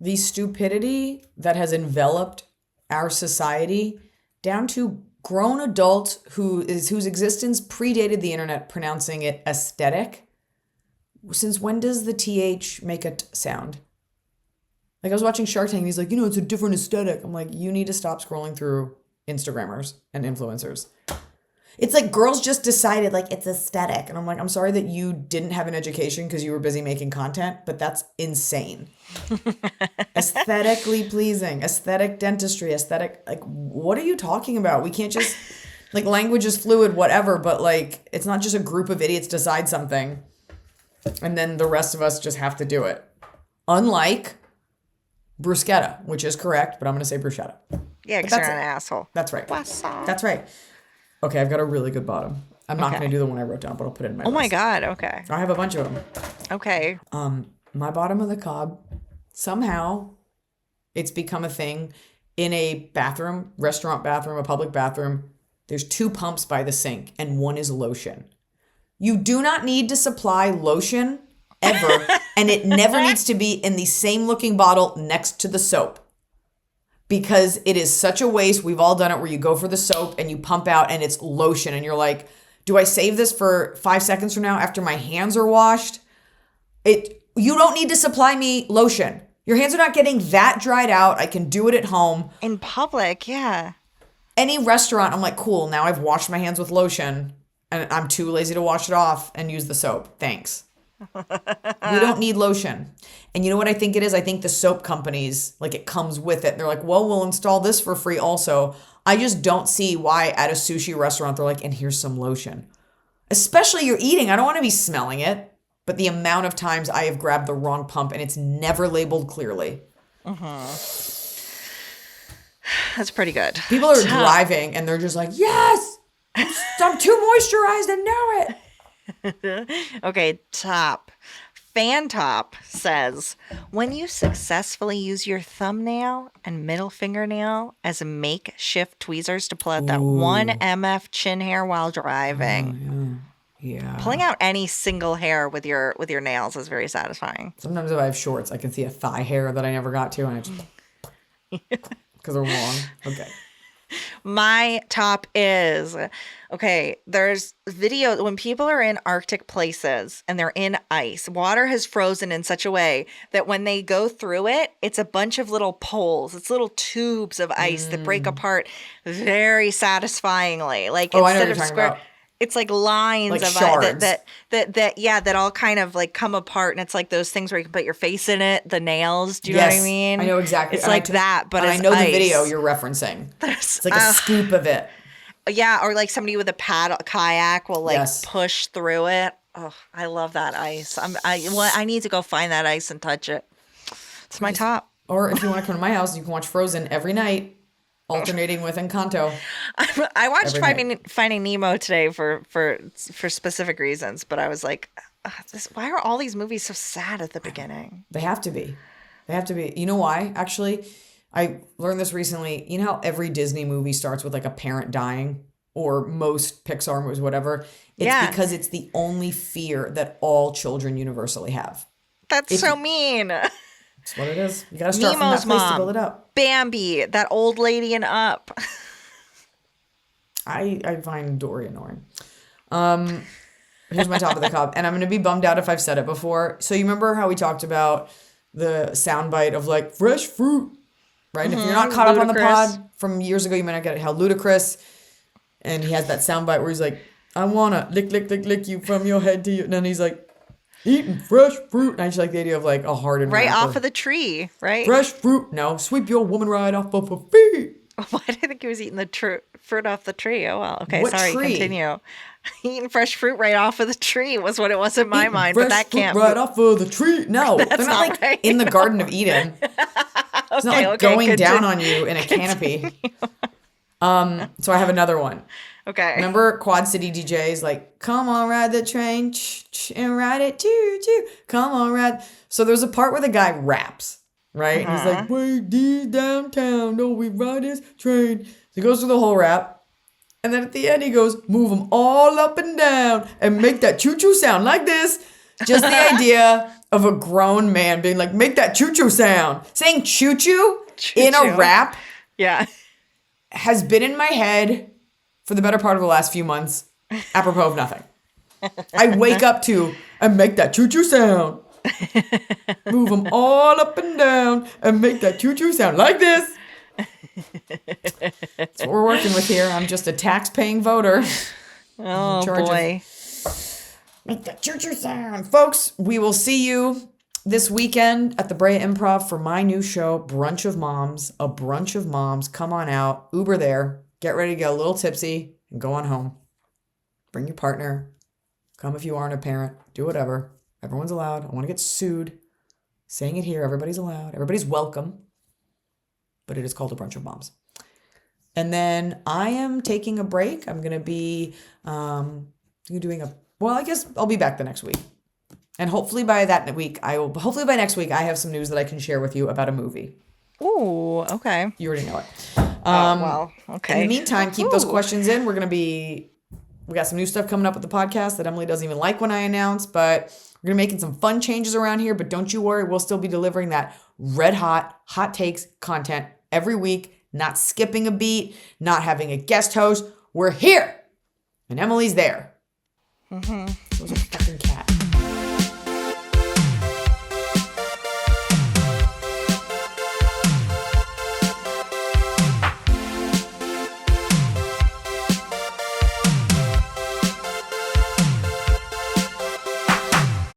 The stupidity that has enveloped our society down to grown adults whose existence predated the internet pronouncing it aesthetic. Since when does the TH make a sound? Like, I was watching Shark Tank and he's like, it's a different aesthetic. I'm like, you need to stop scrolling through Instagrammers and influencers. It's like girls just decided like it's aesthetic. And I'm like, I'm sorry that you didn't have an education because you were busy making content, but that's insane. Aesthetically pleasing, aesthetic dentistry, aesthetic, like, what are you talking about? We can't just, like, language is fluid, whatever, but like, it's not just a group of idiots decide something and then the rest of us just have to do it. Unlike bruschetta, which is correct, but I'm going to say bruschetta. Yeah, because you're an asshole. That's right. What's up? That's right. Okay, I've got a really good bottom. I'm not Okay. going to do the one I wrote down, but I'll put it in my Oh list. my God. Okay. I have a bunch of them. Okay. My bottom of the cob, somehow it's become a thing in a bathroom, restaurant bathroom, a public bathroom. There's 2 pumps by the sink and one is lotion. You do not need to supply lotion ever, and it never needs to be in the same looking bottle next to the soap. Because it is such a waste. We've all done it where you go for the soap and you pump out and it's lotion and you're like, do I save this for 5 seconds from now after my hands are washed? You don't need to supply me lotion. Your hands are not getting that dried out. I can do it at home. In public, yeah. Any restaurant, I'm like, cool, now I've washed my hands with lotion and I'm too lazy to wash it off and use the soap. Thanks. We don't need lotion. And you know what I think it is? I think the soap companies, like it comes with it. They're like, well, we'll install this for free also. I just don't see why at a sushi restaurant they're like, and here's some lotion. Especially you're eating. I don't want to be smelling it. But the amount of times I have grabbed the wrong pump and it's never labeled clearly. That's pretty good. People are driving and they're just like, yes, I'm too moisturized and know it. Okay, top. Fan Top says, when you successfully use your thumbnail and middle fingernail as makeshift tweezers to pull out that 1 MF chin hair while driving. Yeah. Pulling out any single hair with your nails is very satisfying. Sometimes if I have shorts, I can see a thigh hair that I never got to and I just, because they're long. Okay. My top is, okay, there's video when people are in Arctic places and they're in ice, water has frozen in such a way that when they go through it, it's a bunch of little poles. It's little tubes of ice that break apart very satisfyingly. Like I know what instead you're of talking square, about. it's like lines Like of shards. that all kind of like come apart, and it's like those things where you can put your face in it, the nails. Do you know what I mean? I know exactly. It's And like that, but and it's I know ice. the video you're referencing. It's like a scoop of it. Yeah, or like somebody with a kayak will like Yes. push through it. Oh, I love that ice. I need to go find that ice and touch it. It's my top. Or if you want to come to my house, you can watch Frozen every night, alternating with Encanto. I watched Every Finding Nemo today for specific reasons, but I was like, why are all these movies so sad at the beginning? They have to be. They have to be. You know why? Actually, I learned this recently. You know how every Disney movie starts with like a parent dying, or most Pixar movies, whatever? It's Yeah. because it's the only fear that all children universally have. That's so mean. That's what it is. You got to start Nemo's from that place mom. to build it up. Bambi, that old lady in Up. I find Dory annoying. Here's my top of the cup, and I'm gonna be bummed out if I've said it before. So you remember how we talked about the soundbite of like fresh fruit, right? And if you're not caught up on the Ludacris. pod from years ago, you might not get it. How Ludacris, and he has that soundbite where he's like, "I wanna lick, lick, lick, lick you from your head to your," and then he's like, "Eating fresh fruit." And I just like the idea of like a hardened Right rapper. off of the tree, right? fresh fruit. No, sweep your woman right off of her feet. Why did I think he was eating the fruit off the tree? Oh, well. Okay, What sorry, tree? continue. Eating fresh fruit right off of the tree was what it was in my Eating mind, but fresh that fruit can't right be. off of the tree. No, they're not not like right. in the Garden of Eden. It's not like going down on you in a canopy. So I have another one. Okay. Remember Quad City DJs like, come on, ride the train, and ride it, choo choo. Come on, ride. So there's a part where the guy raps, right? And he's like, wait, these downtown, no, we ride this train. So he goes through the whole rap. And then at the end, he goes, move them all up and down and make that choo-choo sound like this. Just the idea of a grown man being like, make that choo-choo sound. Saying choo-choo in a Choo-choo. rap Yeah. has been in my head for the better part of the last few months, apropos of nothing. I wake up to, and make that choo-choo sound. Move them all up and down and make that choo-choo sound like this. That's what we're working with here. I'm just a tax-paying voter. Oh, charge of- boy. Make that choo-choo sound. Folks, we will see you this weekend at the Brea Improv for my new show, Brunch of Moms. A brunch of moms. Come on out. Uber there. Get ready to get a little tipsy and go on home. Bring your partner. Come if you aren't a parent. Do whatever. Everyone's allowed. I want to get sued. Saying it here. Everybody's allowed. Everybody's welcome. But it is called a Brunch of Moms. And then I am taking a break. I'm going to be Well, I guess I'll be back the next week. And hopefully by next week, I have some news that I can share with you about a movie. Ooh, okay. You already know it. Well, okay. In the meantime, keep those questions in. We got some new stuff coming up with the podcast that Emily doesn't even like when I announce, but we're going to be making some fun changes around here. But don't you worry, we'll still be delivering that red hot takes content every week, not skipping a beat, not having a guest host. We're here. And Emily's there. Mm-hmm. Those are